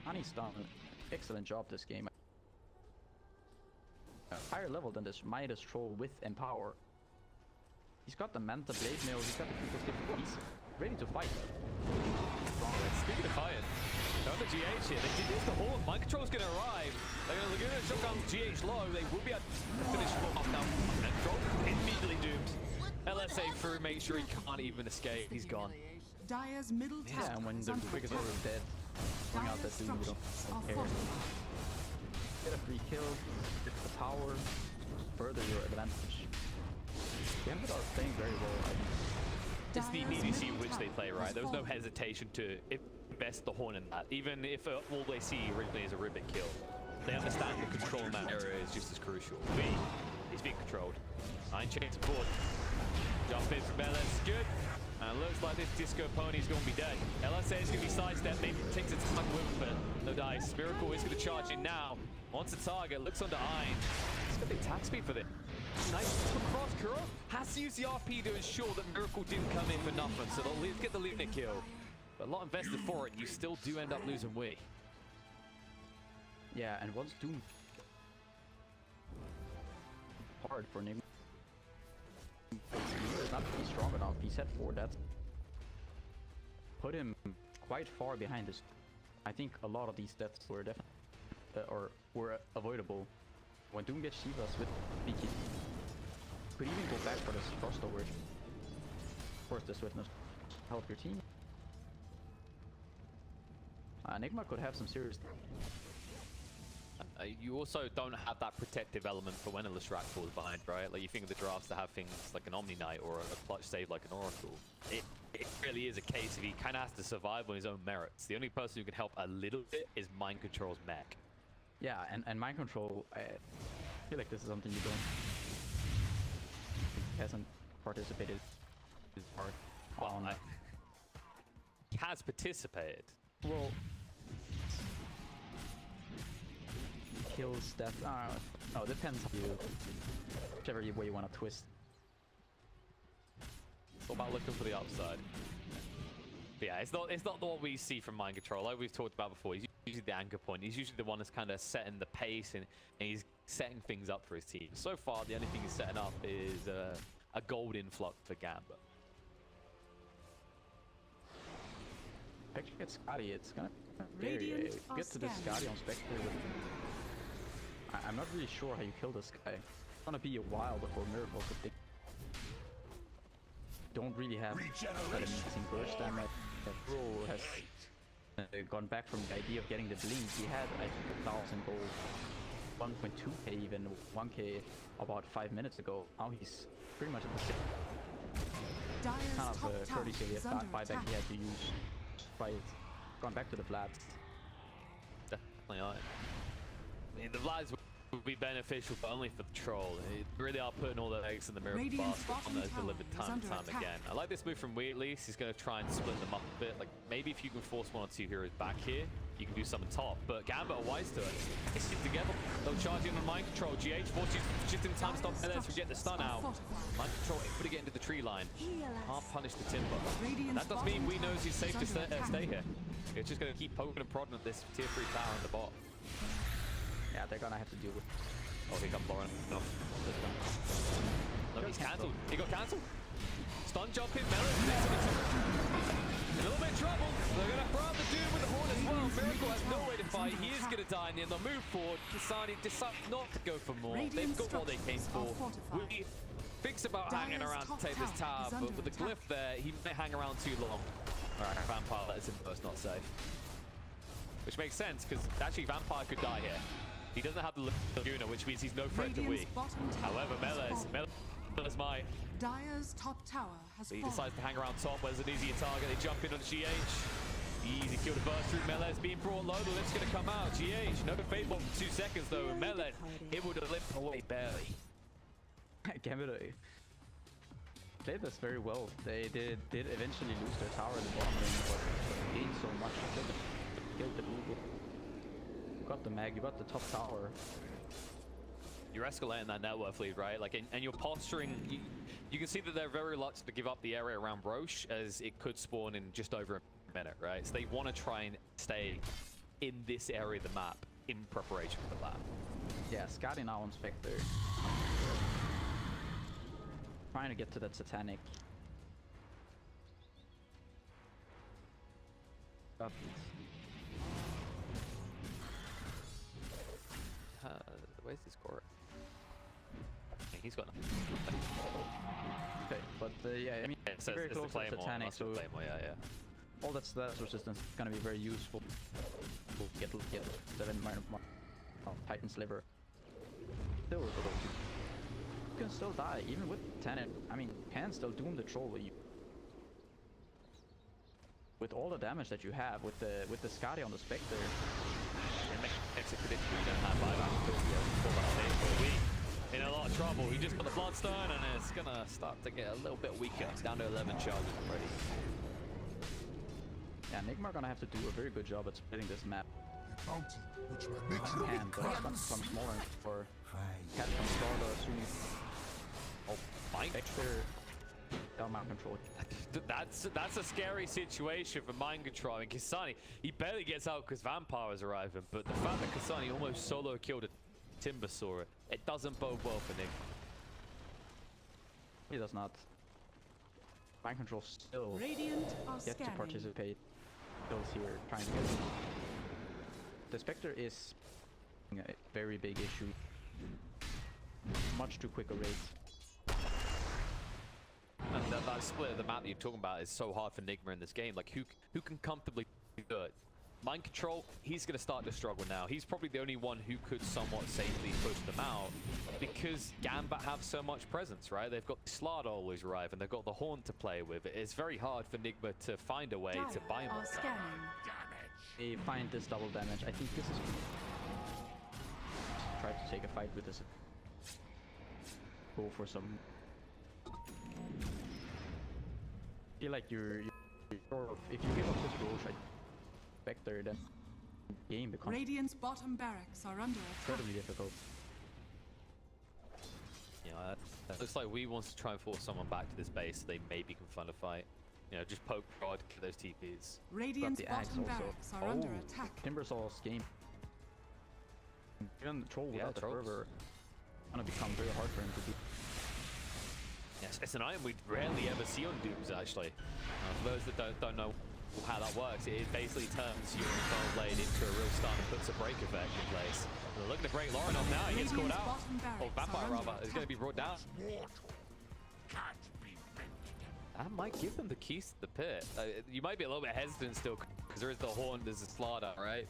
[SPEAKER 1] Honey's done an excellent job this game. Higher level than this Midas Troll with Empower. He's got the Manta Blade Mail, he's got the People's Gift. He's ready to fight.
[SPEAKER 2] Speaking of fighting, they're on the GH here. They did this, the whole mind control's going to arrive. They're going to shut down GH low. They will be able to finish him off now. And Troll immediately doomed. LSA through, make sure he can't even escape. He's gone.
[SPEAKER 4] Dire's middle tower.
[SPEAKER 1] Yeah, and when the biggest order is dead, bring out that dude, we don't care. Get a free kill, get the power, further your advantage. Gambit are playing very well, I think.
[SPEAKER 2] It's the immediacy in which they play, right? There was no hesitation to invest the horn in that. Even if all they see originally is a ribbit kill. They understand the control in that area is just as crucial. B is being controlled. Nine chains aboard. Jump in from LS, good. And looks like this Disco Pony's going to be dead. LSA is going to be sidestepped, maybe takes its time with it. No dice. Miracle is going to charge in now. Wants a target, looks under Ein. He's got the attack speed for this. Nice across. Kuro has to use the RP to ensure that Miracle didn't come in for nothing, so they'll get the Luna kill. But a lot invested for it, you still do end up losing Wii.
[SPEAKER 1] Yeah, and once Doom hard for Nigma. He's not really strong enough. He's at 4 deaths. Put him quite far behind this. I think a lot of these deaths were definitely were avoidable. When Doom gets Shivas with Riki, could even go back for this crossover. Of course, the Swiftness help your team. Nigma could have some serious.
[SPEAKER 2] You also don't have that protective element for when a Leshrac falls behind, right? Like you think of the drafts to have things like an Omni Knight or a clutch save like an Oracle. It really is a case of he kind of has to survive on his own merits. The only person who can help a little bit is Mind Control's mech.
[SPEAKER 1] Yeah, and Mind Control, I feel like this is something you don't... He hasn't participated his part on.
[SPEAKER 2] He has participated.
[SPEAKER 1] Well... Kills, death... no, it depends how you... Whichever way you want to twist.
[SPEAKER 2] It's all about looking for the upside. But yeah, it's not what we see from Mind Control. Like we've talked about before, he's usually the anchor point. He's usually the one that's kind of setting the pace and he's setting things up for his team. So far, the only thing he's setting up is a gold influx for Gambit.
[SPEAKER 1] Actually, get Scotty. It's gonna get to the Scotty on Spectre. I'm not really sure how you kill this guy. It's gonna be a while before Miracle could think. Don't really have that amazing burst damage. Bro has gone back from the idea of getting the blink. He had, I think, 1,000 gold, 1.2k even, 1k about 5 minutes ago. Now he's pretty much at the same kind of courtesy buyback he had to use. Right, gone back to the Vlads.
[SPEAKER 2] Definitely are. I mean, the Vlads would be beneficial, but only for the troll. They really are putting all their eggs in the Miracle basket and those delivered time and time again. I like this move from Wee at least. He's going to try and split them up a bit. Like maybe if you can force one or two heroes back here, you can do something top. But Gambit are wise to it. It's just together. They'll charge in on Mind Control. GH forces just in time to stop Meles from getting the stun out. Mind Control able to get into the tree line. Can't punish the Timber. That does mean we knows he's safe to stay here. It's just going to keep poking and prodding at this tier 3 tower in the bot.
[SPEAKER 1] Yeah, they're gonna have to deal with.
[SPEAKER 2] Oh, here comes Lorenof. Look, he's cancelled. He got cancelled. Stun jump in, Meles. In a little bit of trouble. They're gonna throw out the Doom with the Horn as well. Miracle has no way to fight. He is gonna die in the end. They'll move forward. ksani decides not to go for more. They've got what they came for. He thinks about hanging around to take this tower, but with the glyph there, he may hang around too long. Alright, Vampire lets him burst, not safe. Which makes sense, because actually Vampire could die here. He doesn't have the Laguna, which means he's no threat to we. However, Meles might.
[SPEAKER 4] Dire's top tower has
[SPEAKER 2] He decides to hang around top, where's an easier target. They jump in on GH. Easy kill to burst through. Meles being brought low. The lift's going to come out. GH, no fade bomb for 2 seconds though. Meles able to lift away barely.
[SPEAKER 1] Gambit played this very well. They did eventually lose their tower in the bottom lane, but gained so much. Killed the blue. You got the mag, you got the top tower.
[SPEAKER 2] You're escalating that net worth lead, right? Like, and you're posturing. You can see that they're very reluctant to give up the area around Roche, as it could spawn in just over a minute, right? So they want to try and stay in this area of the map in preparation for that.
[SPEAKER 1] Yeah, Scotty now on Spectre. Trying to get to that Satanic.
[SPEAKER 2] Where's his core? He's got nothing.
[SPEAKER 1] Okay, but yeah, I mean,
[SPEAKER 2] it's
[SPEAKER 1] very close to Satanic, so
[SPEAKER 2] yeah.
[SPEAKER 1] all that resistance is going to be very useful. We'll get 7 Titan Sliver. Still, you can still die, even with Tanit. I mean, can still doom the troll with all the damage that you have with the Scotty on the Spectre.
[SPEAKER 2] Makes it predict we don't have buyback. We in a lot of trouble. We just got the Bloodstone and it's gonna start to get a little bit weaker. Down to 11 charges already.
[SPEAKER 1] Yeah, Nigma are gonna have to do a very good job at splitting this map. And become smaller for Cat from Starter assuming.
[SPEAKER 2] Oh, Mind
[SPEAKER 1] Spectre down mount control.
[SPEAKER 2] That's a scary situation for Mind Control. I mean, ksani, he barely gets out because Vampire is arriving, but the fact that ksani almost solo killed a Timbersaur, it doesn't bode well for Nick.
[SPEAKER 1] He does not. Mind Control still yet to participate. Kills here, trying to get him. The Spectre is a very big issue. Much too quick a rate.
[SPEAKER 2] And that split of the map that you're talking about is so hard for Nigma in this game. Like, who can comfortably do it? Mind control, he's going to start to struggle now. He's probably the only one who could somewhat safely push them out because Gambit have so much presence, right? They've got Slada always arrive and they've got the Horn to play with. It's very hard for Nigma to find a way to buy him.
[SPEAKER 1] They find this double damage. I think this is... Try to take a fight with this. Go for some... I feel like you're if you give up this Roche, I Spectre, then the game becomes
[SPEAKER 4] Radiant's bottom barracks are under attack.
[SPEAKER 1] incredibly difficult.
[SPEAKER 2] You know, looks like we want to try and force someone back to this base so they maybe can fund a fight. You know, just poke prod, get those TPs.
[SPEAKER 4] Radiant's
[SPEAKER 1] the axe
[SPEAKER 4] bottom
[SPEAKER 1] also.
[SPEAKER 4] barracks are under attack.
[SPEAKER 1] Timbersaw's game. Even the troll without the
[SPEAKER 2] trolls.
[SPEAKER 1] fervor gonna become very hard for him to beat.
[SPEAKER 2] Yes, it's an item we rarely ever see on Dooms, actually. For those that don't know how that works, it basically turns your Infernal Blade into a real stun and puts a break effect in place. They're looking to break Lorenof now, he gets caught out. Or Vampire rather, is going to be brought down. That might give them the keys to the pit. You might be a little bit hesitant still, because there is the Horn, there's the Slaughter, right?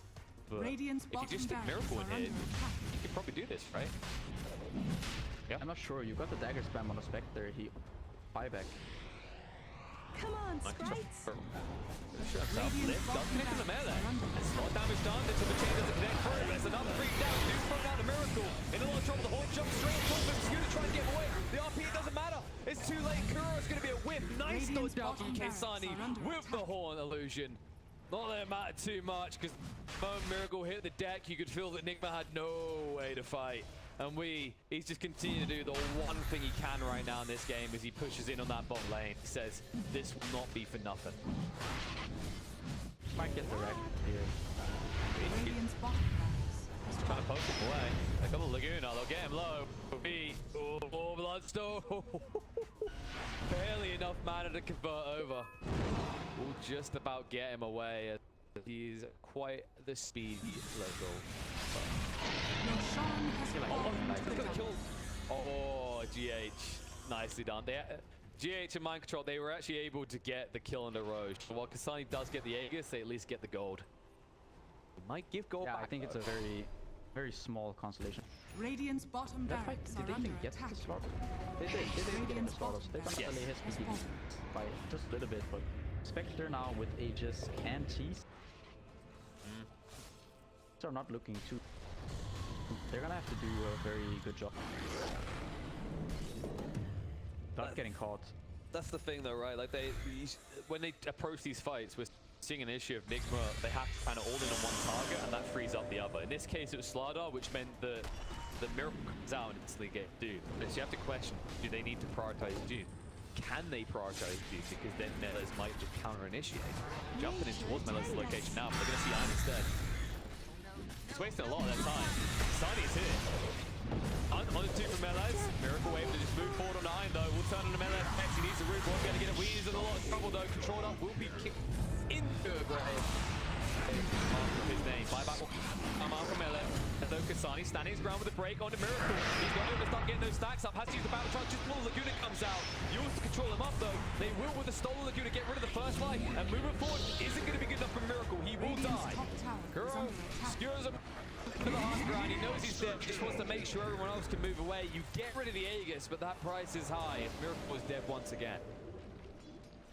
[SPEAKER 2] But
[SPEAKER 4] Radiant's
[SPEAKER 2] if you just stick Miracle in here, you could probably do this, right? Yeah.
[SPEAKER 1] I'm not sure. You got the dagger spam on the Spectre. He buyback.
[SPEAKER 5] Come on, sprites.
[SPEAKER 2] Lift, doesn't connect to the melee. And slot damage done, the chain doesn't connect through. There's another free down. Dude's thrown out a Miracle. In a lot of trouble, the Horn jumps straight on top of him. He's going to try and get him away. The RP, it doesn't matter. It's too late. Kuro's going to be a whip. Nice dodge down from ksani with the Horn illusion. Not that it mattered too much, because the moment Miracle hit the deck, you could feel that Nigma had no way to fight. And he's just continuing to do the one thing he can right now in this game as he pushes in on that bot lane. He says, this will not be for nothing.
[SPEAKER 1] Might get the wreck here.
[SPEAKER 4] Radiant's bottom barracks is
[SPEAKER 2] Trying to poke him away. They got the Laguna, they'll get him low. Oh, Bloodstone. Barely enough mana to convert over. We'll just about get him away. He's quite the speedy level. Oh, GH. Nicely done. GH and Mind Control, they were actually able to get the kill on the Roche. But while ksani does get the Aegis, they at least get the gold. It might give gold back.
[SPEAKER 1] I think it's a very small constellation.
[SPEAKER 4] Radiant's bottom
[SPEAKER 1] That fight,
[SPEAKER 4] barracks
[SPEAKER 1] did
[SPEAKER 4] are
[SPEAKER 1] they
[SPEAKER 4] under
[SPEAKER 1] even get
[SPEAKER 4] attack.
[SPEAKER 1] the slot? They didn't get the slot. They got
[SPEAKER 2] Yes.
[SPEAKER 1] the his speed by just a little bit, but Spectre now with Aegis and Cheese. Are not looking too. They're gonna have to do a very good job. Not getting caught.
[SPEAKER 2] That's the thing though, right? Like when they approach these fights, we're seeing an issue of Nigma. They have to kind of all in on one target, and that frees up the other. In this case, it was Slada, which meant the Miracle comes out and instantly get Dude. So you have to question: do they need to prioritize Dude? Can they prioritize Dude? Because then Melas might just counter-initiate. Jumping in towards Melas' location now, but they're gonna see Eine instead. He's wasting a lot of their time. ksani is here. On the two from Melas. Miracle able to just move forward on Eine though. We'll turn on the Melas next. He needs a root. Won't be able to get a He's in a lot of trouble though. Controlled up will be kicked into a grave. His name. Buyback will come out from Melas. Though ksani standing his ground with a break on the Miracle. He's got to start getting those stacks up. Has to use the battle truck just before the Laguna comes out. Yours to control him up though. They will with the stolen Laguna get rid of the first life. And moving forward isn't going to be good enough for Miracle. He will die. Kuro skewers him to the last ground. He knows he's dead. Just wants to make sure everyone else can move away. You get rid of the Aegis, but that price is high. If Miracle is dead once again.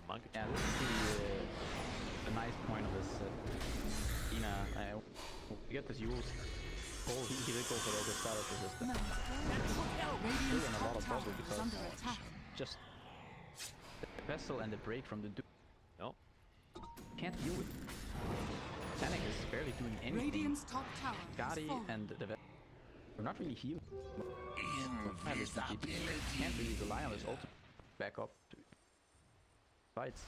[SPEAKER 1] Yeah, this is the nice point of this. We get this Yule's. Oh, he did go for the status resistance. We're in a lot of trouble because just the vessel and the break from the
[SPEAKER 2] No.
[SPEAKER 1] Can't deal with. Panic is barely doing anything.
[SPEAKER 4] Radiant's top tower
[SPEAKER 1] Skadi and the we're not really healing. Can't really rely on this ultimate back up to fights.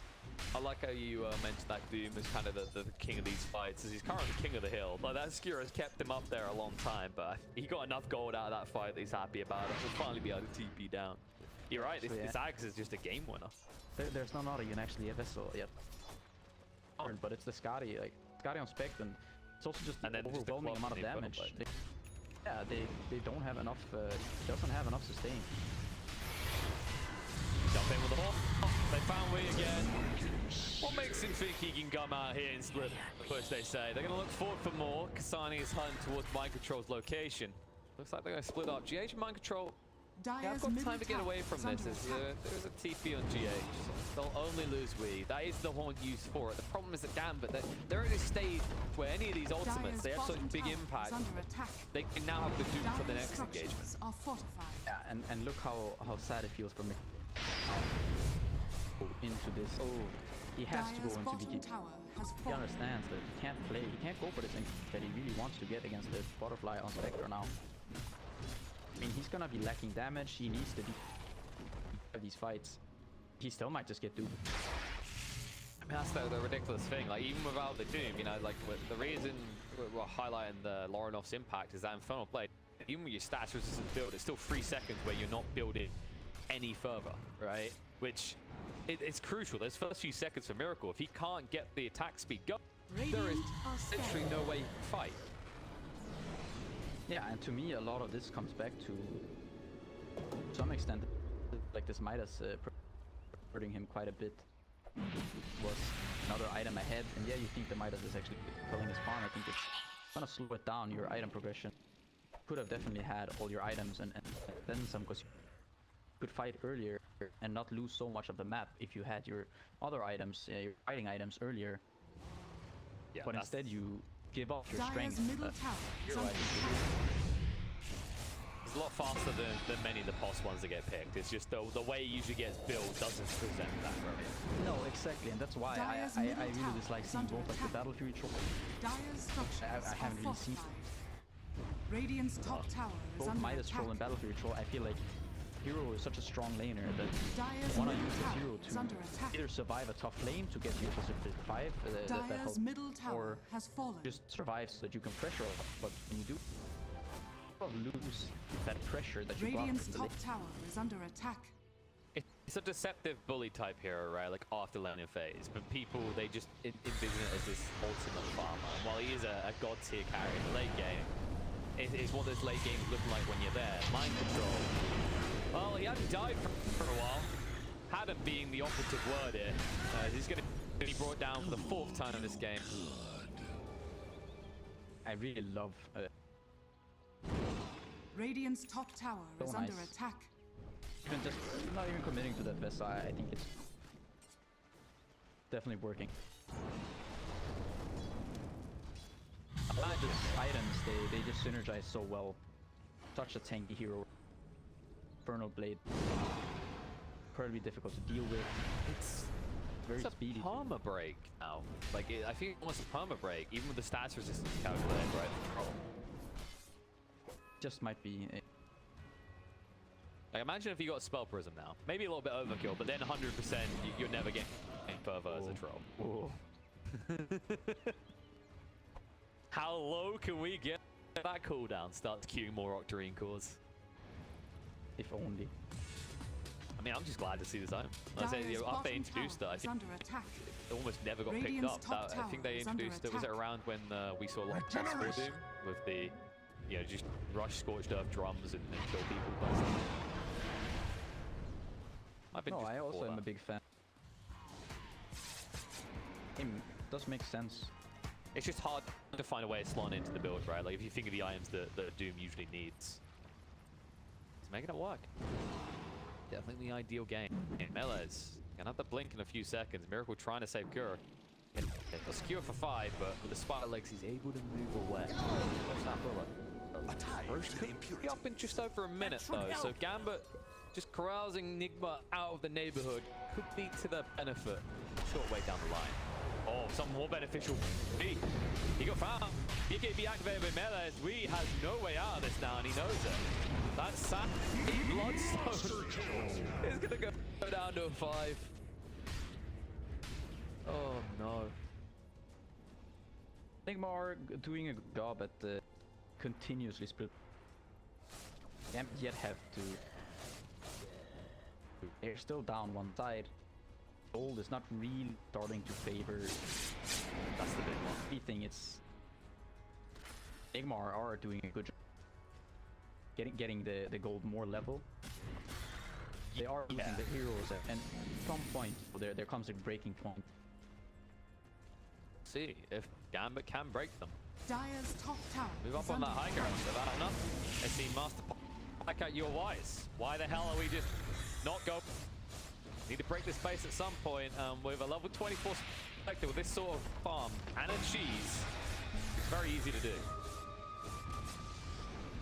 [SPEAKER 2] I like how you mentioned that Doom is kind of the king of these fights, as he's currently king of the hill. Like that skewer has kept him up there a long time, but he got enough gold out of that fight that he's happy about it. He'll finally be able to TP down. You're right, this Axe is just a game winner.
[SPEAKER 1] There's not even actually a vessel yet. But it's the Skadi, like Skadi on Spec, and it's also just an overwhelming amount of damage. They don't have enough, doesn't have enough sustain.
[SPEAKER 2] Jump in with the ball. They found we again. What makes him think he can come out here and split push, they say? They're going to look forward for more. ksani is hunting towards Mind Control's location. Looks like they're going to split up. GH Mind Control. Yeah, I've got time to get away from this. There's a TP on GH. So they'll only lose we. That is the whole use for it. The problem is that Gambit, they're at this stage where any of these ultimates, they have such big impact. They can now have the doom for the next engagement.
[SPEAKER 1] Yeah, and look how sad it feels for me. Into this. Oh, he has to go into BG. He understands that he can't play. He can't go for this thing that he really wants to get against the butterfly on Spectre now. I mean, he's gonna be lacking damage. He needs to have these fights. He still might just get doomed.
[SPEAKER 2] I mean, that's the ridiculous thing. Like, even without the doom, you know, like the reason we're highlighting the Lorenof's impact is that Infernal Blade, even with your stats resistance build, it's still 3 seconds where you're not building any further, right? Which it's crucial. Those first few seconds for Miracle, if he can't get the attack speed going, there is literally no way he can fight.
[SPEAKER 1] Yeah, and to me, a lot of this comes back to some extent, like this Midas hurting him quite a bit. Was another item ahead, and yeah, you think the Midas is actually killing his farm. I think it's gonna slow it down, your item progression. Could have definitely had all your items and then some, because you could fight earlier and not lose so much of the map if you had your other items, your fighting items earlier. Yeah, but instead you give up your strength.
[SPEAKER 2] It's a lot faster than many of the POS ones that get picked. It's just the way it usually gets built doesn't present that very.
[SPEAKER 1] No, exactly, and that's why I really dislike seeing both like the Battlefield troll. I haven't really seen
[SPEAKER 4] Radiant's top tower is
[SPEAKER 1] both
[SPEAKER 4] under
[SPEAKER 1] Midas
[SPEAKER 4] attack.
[SPEAKER 1] troll and Battlefield troll. I feel like Hero is such a strong laner that you want to use the Hero to either survive a tough lane to get you to survive
[SPEAKER 4] Dire's middle tower
[SPEAKER 1] or
[SPEAKER 4] has fallen.
[SPEAKER 1] just survive so that you can pressure up. But when you do lose that pressure that you got
[SPEAKER 4] Radiant's
[SPEAKER 1] in the
[SPEAKER 4] top
[SPEAKER 1] lane.
[SPEAKER 4] tower is under attack.
[SPEAKER 2] It's a deceptive bully type hero, right? Like after laning phase, but people, they just envision it as this ultimate farmer. And while he is a god tier carry in the late game, it's what those late games look like when you're there. Mind control. Well, he hadn't died for a while. Hadn't being the operative word here. He's going to be brought down for the 4th time in this game.
[SPEAKER 1] I really love
[SPEAKER 4] Radiant's top tower is under attack.
[SPEAKER 1] even just not even committing to that Vesa. I think it's definitely working. Just items, they just synergize so well. Such a tanky hero. Infernal Blade. Incredibly difficult to deal with. It's very speedy.
[SPEAKER 2] It's a perma break now. Like I think it wants a perma break, even with the stats resistance calculated, right?
[SPEAKER 1] Just might be.
[SPEAKER 2] Like imagine if you got Spell Prism now. Maybe a little bit overkill, but then 100% you're never getting further as a troll. How low can we get that cooldown? Starts queuing more Octarine cores.
[SPEAKER 1] If only.
[SPEAKER 2] I mean, I'm just glad to see this item. I say, after they introduced it, I think it almost never got picked up. I think they introduced it, was it around when we saw a lot of Pots for Doom? With the, you know, just rush Scorched Earth drums and kill people.
[SPEAKER 1] No, I also am a big fan. It does make sense.
[SPEAKER 2] It's just hard to find a way to slot into the build, right? Like if you think of the items that Doom usually needs, it's making it work. Definitely the ideal game. Melee's gonna have to blink in a few seconds. Miracle trying to save Cure. He'll secure for 5, but with the spider legs, he's able to move away. What's that bullet? Roche could be up in just over a minute though, so Gambit just carousing Nigma out of the neighborhood could be to their benefit. Short way down the line. Oh, something more beneficial. He got found. BKB activated with Melee. We has no way out of this now, and he knows it. That sap Bloodstone is gonna go down to a 5. Oh no.
[SPEAKER 1] Nigma are doing a good job at continuously split. Can't yet have to. They're still down one side. Gold is not really starting to favor. That's the big one. I think it's Nigma are doing a good job getting the gold more level. They are losing the heroes, and at some point there comes a breaking point.
[SPEAKER 2] See if Gambit can break them.
[SPEAKER 4] Dire's top tower.
[SPEAKER 2] Move up
[SPEAKER 4] is
[SPEAKER 2] on that
[SPEAKER 4] under
[SPEAKER 2] high ground. Is that enough? I see Master back at your wise. Why the hell are we just not go? Need to break this base at some point. With a level 24 Spectre with this sort of farm and a cheese, it's very easy to do.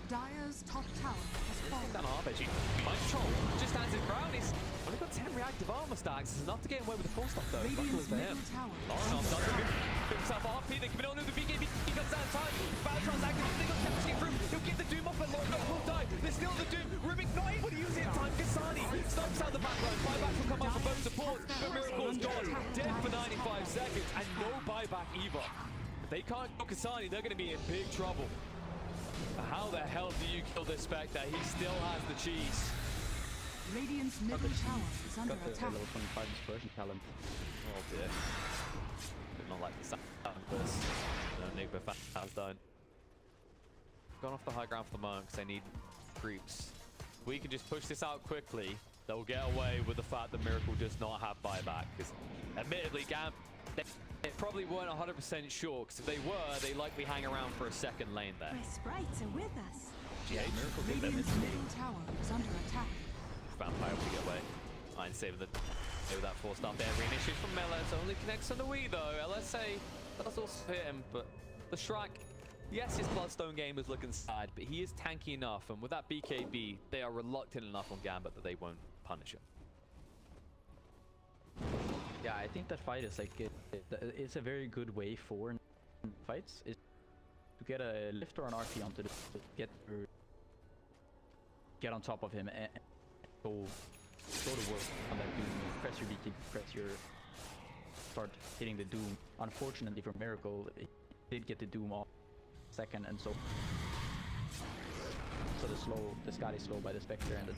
[SPEAKER 4] Dire's top tower has fallen.
[SPEAKER 2] Down RPG. Mind Control just stands his ground. He's only got 10 reactive armor stacks. It's enough to get away with the full stuff though. Luckily
[SPEAKER 4] Radiant's
[SPEAKER 2] for him.
[SPEAKER 4] middle tower.
[SPEAKER 2] Lorenof does give himself a RP. They can on the BKB. He comes down in time. Balatron's active. They got Tempest through. He'll give the Doom off, but Lorenof will die. There's still the Doom. Rubik not able to use it in time. ksani stomps out the backline. Buyback will come up for both support. But Miracle's gone. Dead for 95 seconds. And no buyback either. If they can't kill ksani, they're going to be in big trouble. How the hell do you kill this Spectre? He still has the cheese.
[SPEAKER 4] Radiant's middle tower is under
[SPEAKER 1] Got the
[SPEAKER 4] attack.
[SPEAKER 1] level 25 dispersion talent.
[SPEAKER 2] Oh dear. Did not like the sound of this. No, Nigma has done. Gone off the high ground for the moment because they need creeps. We can just push this out quickly. They'll get away with the fact that Miracle does not have buyback. Because admittedly, they probably weren't 100% sure. Because if they were, they likely hang around for a second lane there.
[SPEAKER 5] My sprites are with us.
[SPEAKER 2] Yeah, Miracle did them.
[SPEAKER 4] Radiant's middle tower is under attack.
[SPEAKER 2] Vampire will get away. Ein saving with that 4-star there. Reinitiate from LS only connects on the Wii though. LSA does also hit him, but the Shrike, yes, his Bloodstone game is looking sad, but he is tanky enough, and with that BKB, they are reluctant enough on Gambit that they won't punish him.
[SPEAKER 1] Yeah, I think that fight is like it's a very good way for fights is to get a lift or an RP onto the get on top of him and go to work on that Doom. Press your BK, press your start hitting the Doom. Unfortunately for Miracle, it did get the Doom off second, and so the Scott is slow by the Spectre, and it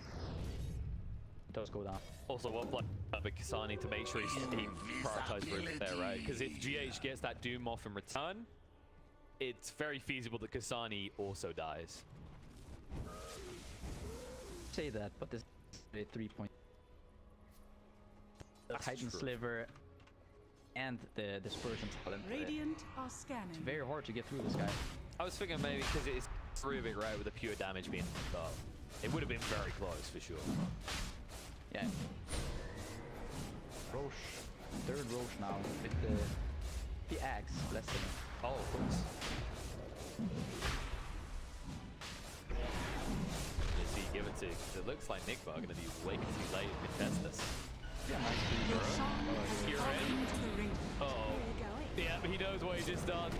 [SPEAKER 1] does go down. Also, what play with ksani to make sure he prioritizes room there, right? Because if GH gets that Doom off in return, it's very feasible that ksani also dies. Say that, but this is a 3-point. The Titan Sliver and the dispersion talent.
[SPEAKER 4] Radiant are scanning.
[SPEAKER 1] It's very hard to get through this guy. I was thinking maybe because it's Rubik, right, with the pure damage being up. It would have been very close for sure. Yeah. Roche, third Roche now with the axe blessing. Oh, of course. Give it to, because it looks like Nigma are going to be way too late to contest this. Yeah, nice to oh, yeah, but he knows what he just done.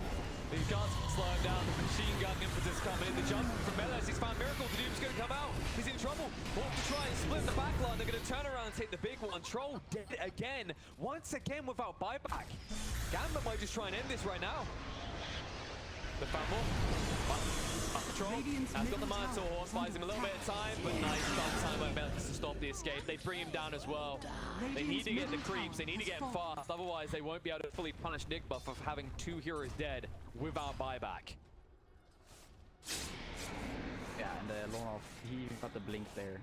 [SPEAKER 1] He can't slow him down. The machine gun impetus coming in. The jump from Meles. He's found Miracle. The Doom's going to come out. He's in trouble. Hawk to try and split the back line. They're going to turn around and take the big one. Troll dead again. Once again without buyback. Gambit might just try and end this right now. The Fumble. Troll has got the Minotaur Horse, buys him a little bit of time, but nice time by Meles to stop the escape. They bring him down as well. They need to get the creeps, they need to get him fast, otherwise they won't be able to fully punish Nigma for having 2 heroes dead without buyback. Yeah, and Lorenof, he got the blink there.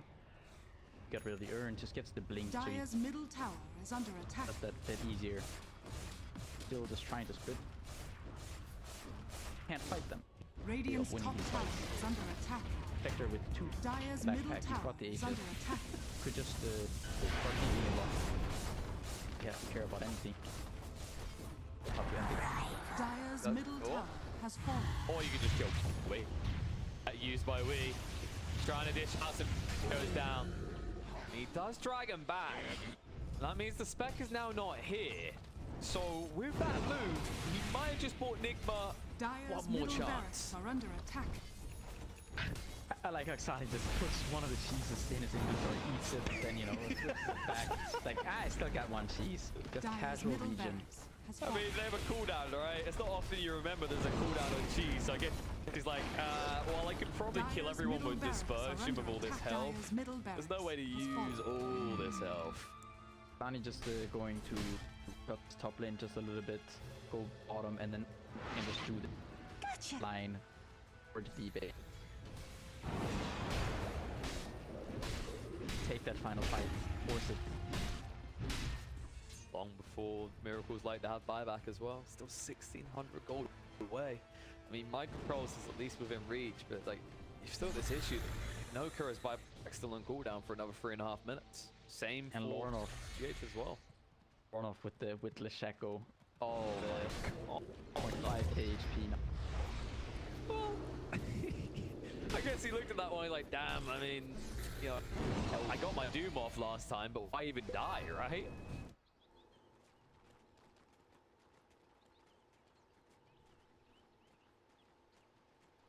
[SPEAKER 1] Got rid of the urn, just gets the blink.
[SPEAKER 4] Dire's middle tower is under attack.
[SPEAKER 1] That's that bit easier. Still just trying to split. Can't fight them.
[SPEAKER 4] Radiant's top tower is under attack.
[SPEAKER 1] Spectre with 2
[SPEAKER 4] Dire's middle
[SPEAKER 1] backpack. He's
[SPEAKER 4] tower
[SPEAKER 1] got the
[SPEAKER 4] is
[SPEAKER 1] Aegis.
[SPEAKER 4] under attack.
[SPEAKER 1] Could just start eating a lot. He has to care about anything. How to end it.
[SPEAKER 4] Dire's middle tower has fallen.
[SPEAKER 2] Or you can just kill Wii. Used by Wii. Trying to dish us and goes down. He does drag him back. That means the spec is now not here. So with that move, he might have just bought Nigma
[SPEAKER 4] Dire's
[SPEAKER 2] one more
[SPEAKER 4] middle
[SPEAKER 2] chance.
[SPEAKER 4] barracks are under attack.
[SPEAKER 1] I like how ksani just puts one of the cheeses in his inventory, eats it, and then, you know, back. Like, I still got 1 cheese. Just
[SPEAKER 4] Dire's
[SPEAKER 1] casual
[SPEAKER 4] middle
[SPEAKER 1] region.
[SPEAKER 4] barracks has
[SPEAKER 2] I
[SPEAKER 4] fallen.
[SPEAKER 2] mean, they have a cooldown, right? It's not often you remember there's a cooldown on cheese. So I guess he's like, well, I could probably kill
[SPEAKER 4] Dire's
[SPEAKER 2] everyone
[SPEAKER 4] middle
[SPEAKER 2] with
[SPEAKER 4] barracks
[SPEAKER 2] dispersion
[SPEAKER 4] are
[SPEAKER 2] with all
[SPEAKER 4] under
[SPEAKER 2] this
[SPEAKER 4] attack.
[SPEAKER 2] health.
[SPEAKER 4] Dire's middle
[SPEAKER 2] There's no way to
[SPEAKER 4] barracks has
[SPEAKER 2] use
[SPEAKER 4] fallen.
[SPEAKER 2] all this health.
[SPEAKER 1] ksani just going to cut his top lane just a little bit, go bottom, and then just do the line for the D-Bay. Take that final fight. Force it.
[SPEAKER 2] Long before Miracles like to have buyback as well. Still 1,600 gold away. I mean, my controls is at least within reach, but like, you've still this issue. No Kura's buyback still on cooldown for another 3.5 minutes. Same
[SPEAKER 1] And
[SPEAKER 2] for
[SPEAKER 1] Lorenof.
[SPEAKER 2] GH as well.
[SPEAKER 1] Run off with Lesheko.
[SPEAKER 2] Oh my god.
[SPEAKER 1] 0.5k HP now.
[SPEAKER 2] Well, I guess he looked at that one like, damn, I mean, you know, I got my Doom off last time, but why even die, right?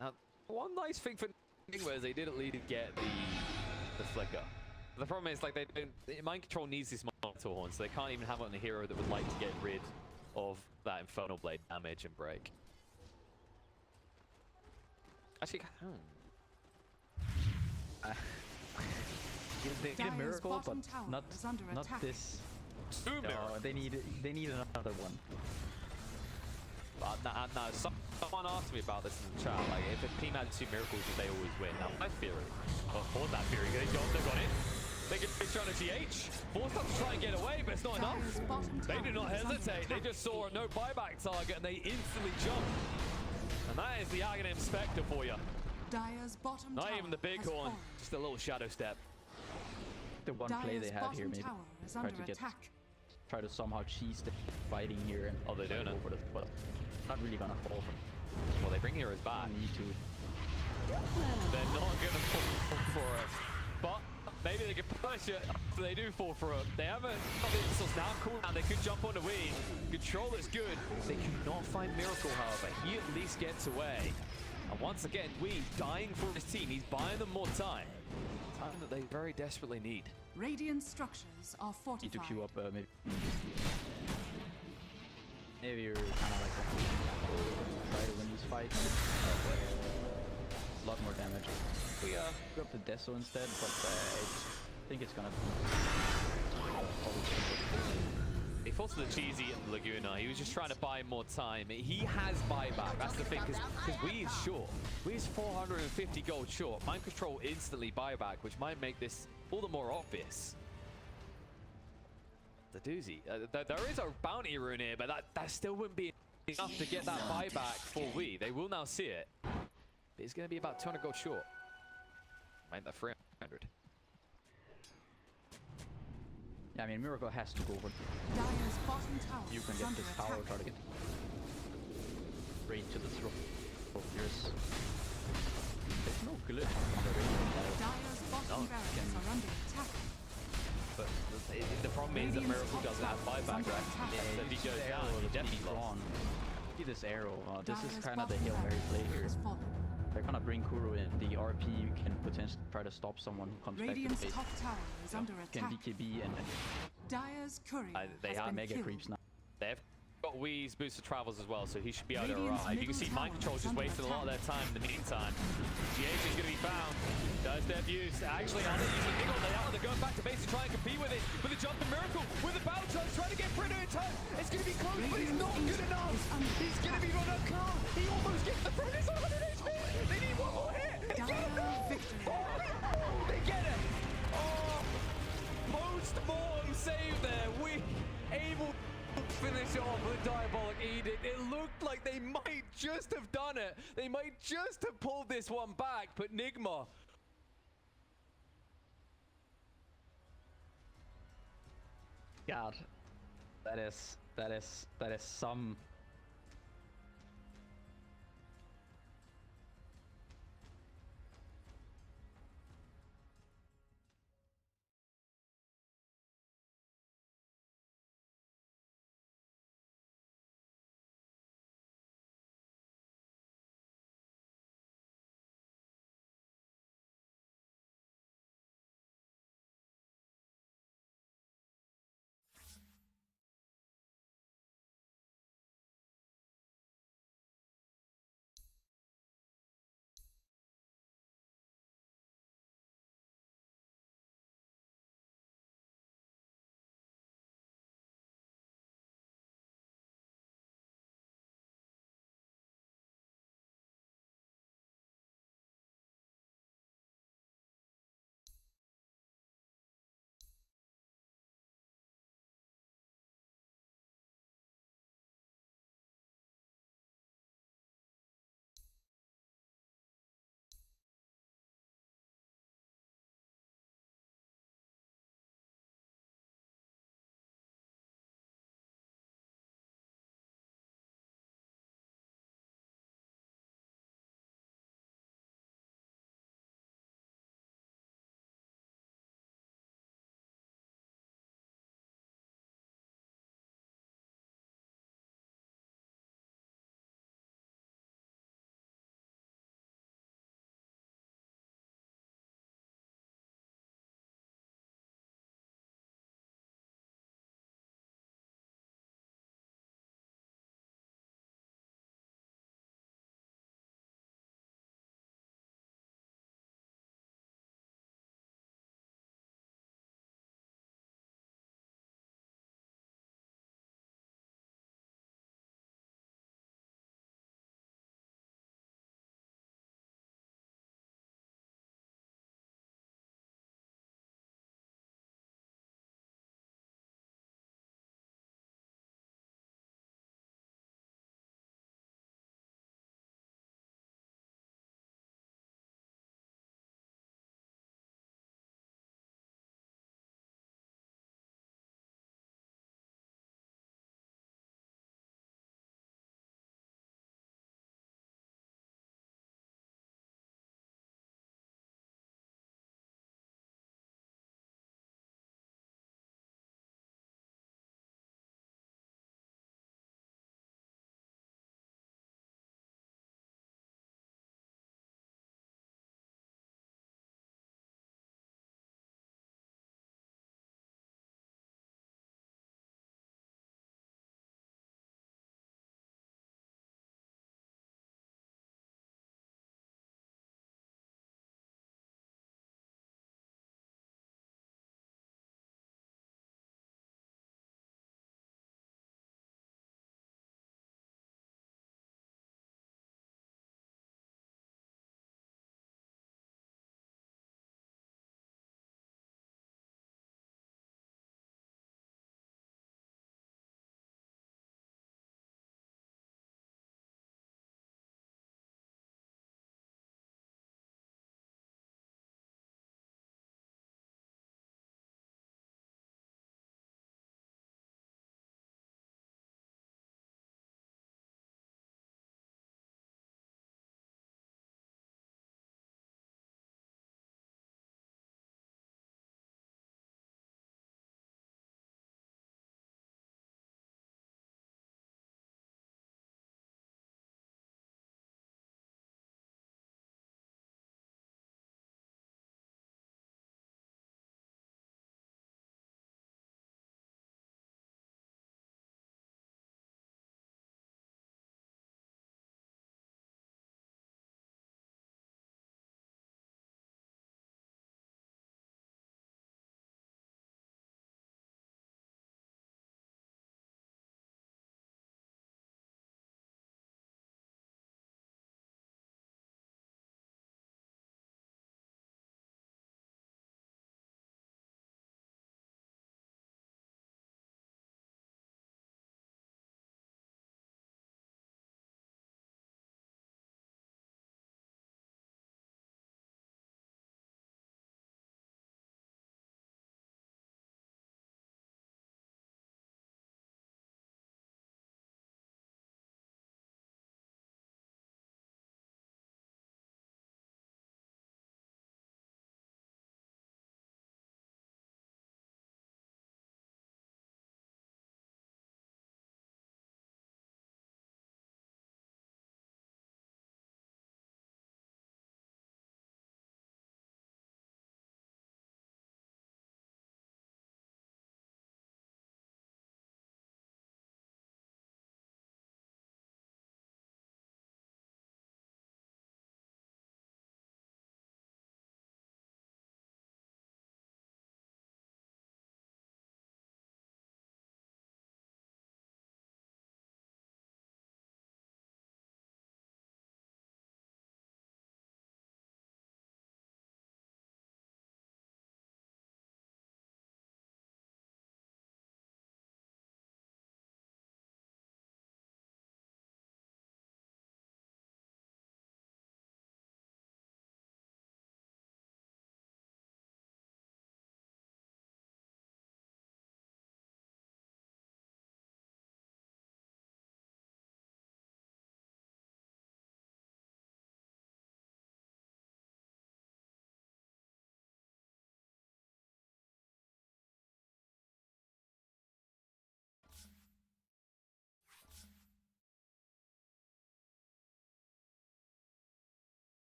[SPEAKER 2] Now, one nice thing for Nigma is they did at least get the flicker. The problem is, like, they don't. Mind Control needs this Monitor Horn, so they can't even have it on a hero that would like to get rid of that Infernal Blade damage and break. Actually,
[SPEAKER 1] They need a miracle, but not this.
[SPEAKER 2] Two
[SPEAKER 1] No,
[SPEAKER 2] miracles.
[SPEAKER 1] they need another one.
[SPEAKER 2] Now, someone asked me about this in the chat. Like, if a team had 2 miracles, would they always win? Now, my theory, for that theory, they've got it. They can be trying to GH. Forced up to try and get away, but it's not enough. They do not hesitate. They just saw a no buyback target and they instantly jump. And that is the Aghanim Spectre for you.
[SPEAKER 4] Dire's bottom
[SPEAKER 2] Not
[SPEAKER 4] tower
[SPEAKER 2] even the big
[SPEAKER 4] has
[SPEAKER 2] horn,
[SPEAKER 4] fallen.
[SPEAKER 2] just a little shadow step.
[SPEAKER 1] The one play they
[SPEAKER 4] Dire's
[SPEAKER 1] had here,
[SPEAKER 4] bottom
[SPEAKER 1] maybe
[SPEAKER 4] tower is
[SPEAKER 1] try
[SPEAKER 4] under
[SPEAKER 1] to get,
[SPEAKER 4] attack.
[SPEAKER 1] try to somehow cheese the fighting here and
[SPEAKER 2] Oh, they're doing it.
[SPEAKER 1] over the, but not really gonna fall for.
[SPEAKER 2] Well, they bring heroes back.
[SPEAKER 1] Need to.
[SPEAKER 2] They're not gonna fall for it. But maybe they can push it after they do fall for it. They haven't got the insults now cooldown. They could jump on the Wii. Control is good. They cannot find Miracle, however. He at least gets away. And once again, Wii dying for his team. He's buying them more time. Time that they very desperately need.
[SPEAKER 4] Radiant structures are
[SPEAKER 1] Need to
[SPEAKER 4] fortified.
[SPEAKER 1] queue up maybe. Maybe you're kind of like try to win these fights. A lot more damage. We go up the Deso instead, but I think it's gonna.
[SPEAKER 2] He falls to the cheesy in Laguna. He was just trying to buy more time. He has buyback. That's the thing, because Wii is short. Wii is 450 gold short. Mind Control instantly buyback, which might make this all the more obvious. The doozy. There is a bounty rune here, but that still wouldn't be enough to get that buyback for Wii. They will now see it. But it's going to be about 200 gold short. Make that 300.
[SPEAKER 1] Yeah, I mean Miracle has to go over.
[SPEAKER 4] Dire's bottom tower
[SPEAKER 1] You can
[SPEAKER 4] is
[SPEAKER 1] get
[SPEAKER 4] under
[SPEAKER 1] this tower,
[SPEAKER 4] attack.
[SPEAKER 1] try to get straight to the throat. There's no glitch on the range.
[SPEAKER 4] Dire's bottom barracks are under attack.
[SPEAKER 2] But the problem is that Miracle doesn't have buyback, right? So if he goes down, he definitely lost.
[SPEAKER 1] See this arrow. This is
[SPEAKER 4] Dire's
[SPEAKER 1] kind of the
[SPEAKER 4] bottom
[SPEAKER 1] Hail Mary
[SPEAKER 4] barracks
[SPEAKER 1] play here.
[SPEAKER 4] has fallen.
[SPEAKER 1] They're gonna bring Kuro in. The RP can potentially try to stop someone who comes
[SPEAKER 4] Radiant's
[SPEAKER 1] back to the
[SPEAKER 4] top tower is under
[SPEAKER 1] Can
[SPEAKER 4] attack.
[SPEAKER 1] BKB and
[SPEAKER 4] Dire's courier
[SPEAKER 2] they
[SPEAKER 4] has
[SPEAKER 2] have
[SPEAKER 4] been
[SPEAKER 1] mega
[SPEAKER 4] killed.
[SPEAKER 1] creeps now.
[SPEAKER 2] They've got Wii's boost of travels as well, so he should be able to
[SPEAKER 4] Radiant's
[SPEAKER 2] arrive. You can
[SPEAKER 4] middle
[SPEAKER 2] see
[SPEAKER 4] tower
[SPEAKER 2] Mind Control
[SPEAKER 4] is
[SPEAKER 2] just
[SPEAKER 4] under
[SPEAKER 2] wasting a lot of their
[SPEAKER 4] attack.
[SPEAKER 2] time in the meantime. GH is going to be found. Does their abuse. Actually, on it, using Niggle. They are. They're going back to base to try and compete with it. With a jump and Miracle. With a battle charge, trying to get Britta in time. It's going to be close, but he's not good enough. He's going to be run up calm. He almost gets the Britta's on 100 HP. They need one more hit. They get it.
[SPEAKER 4] Dire victory.
[SPEAKER 2] They get it. Oh, post-mortem save there. We able to finish off with a Diabolic Edict. It looked like they might just have done it. They might just have pulled this one back, but Nigma.
[SPEAKER 1] God, that is some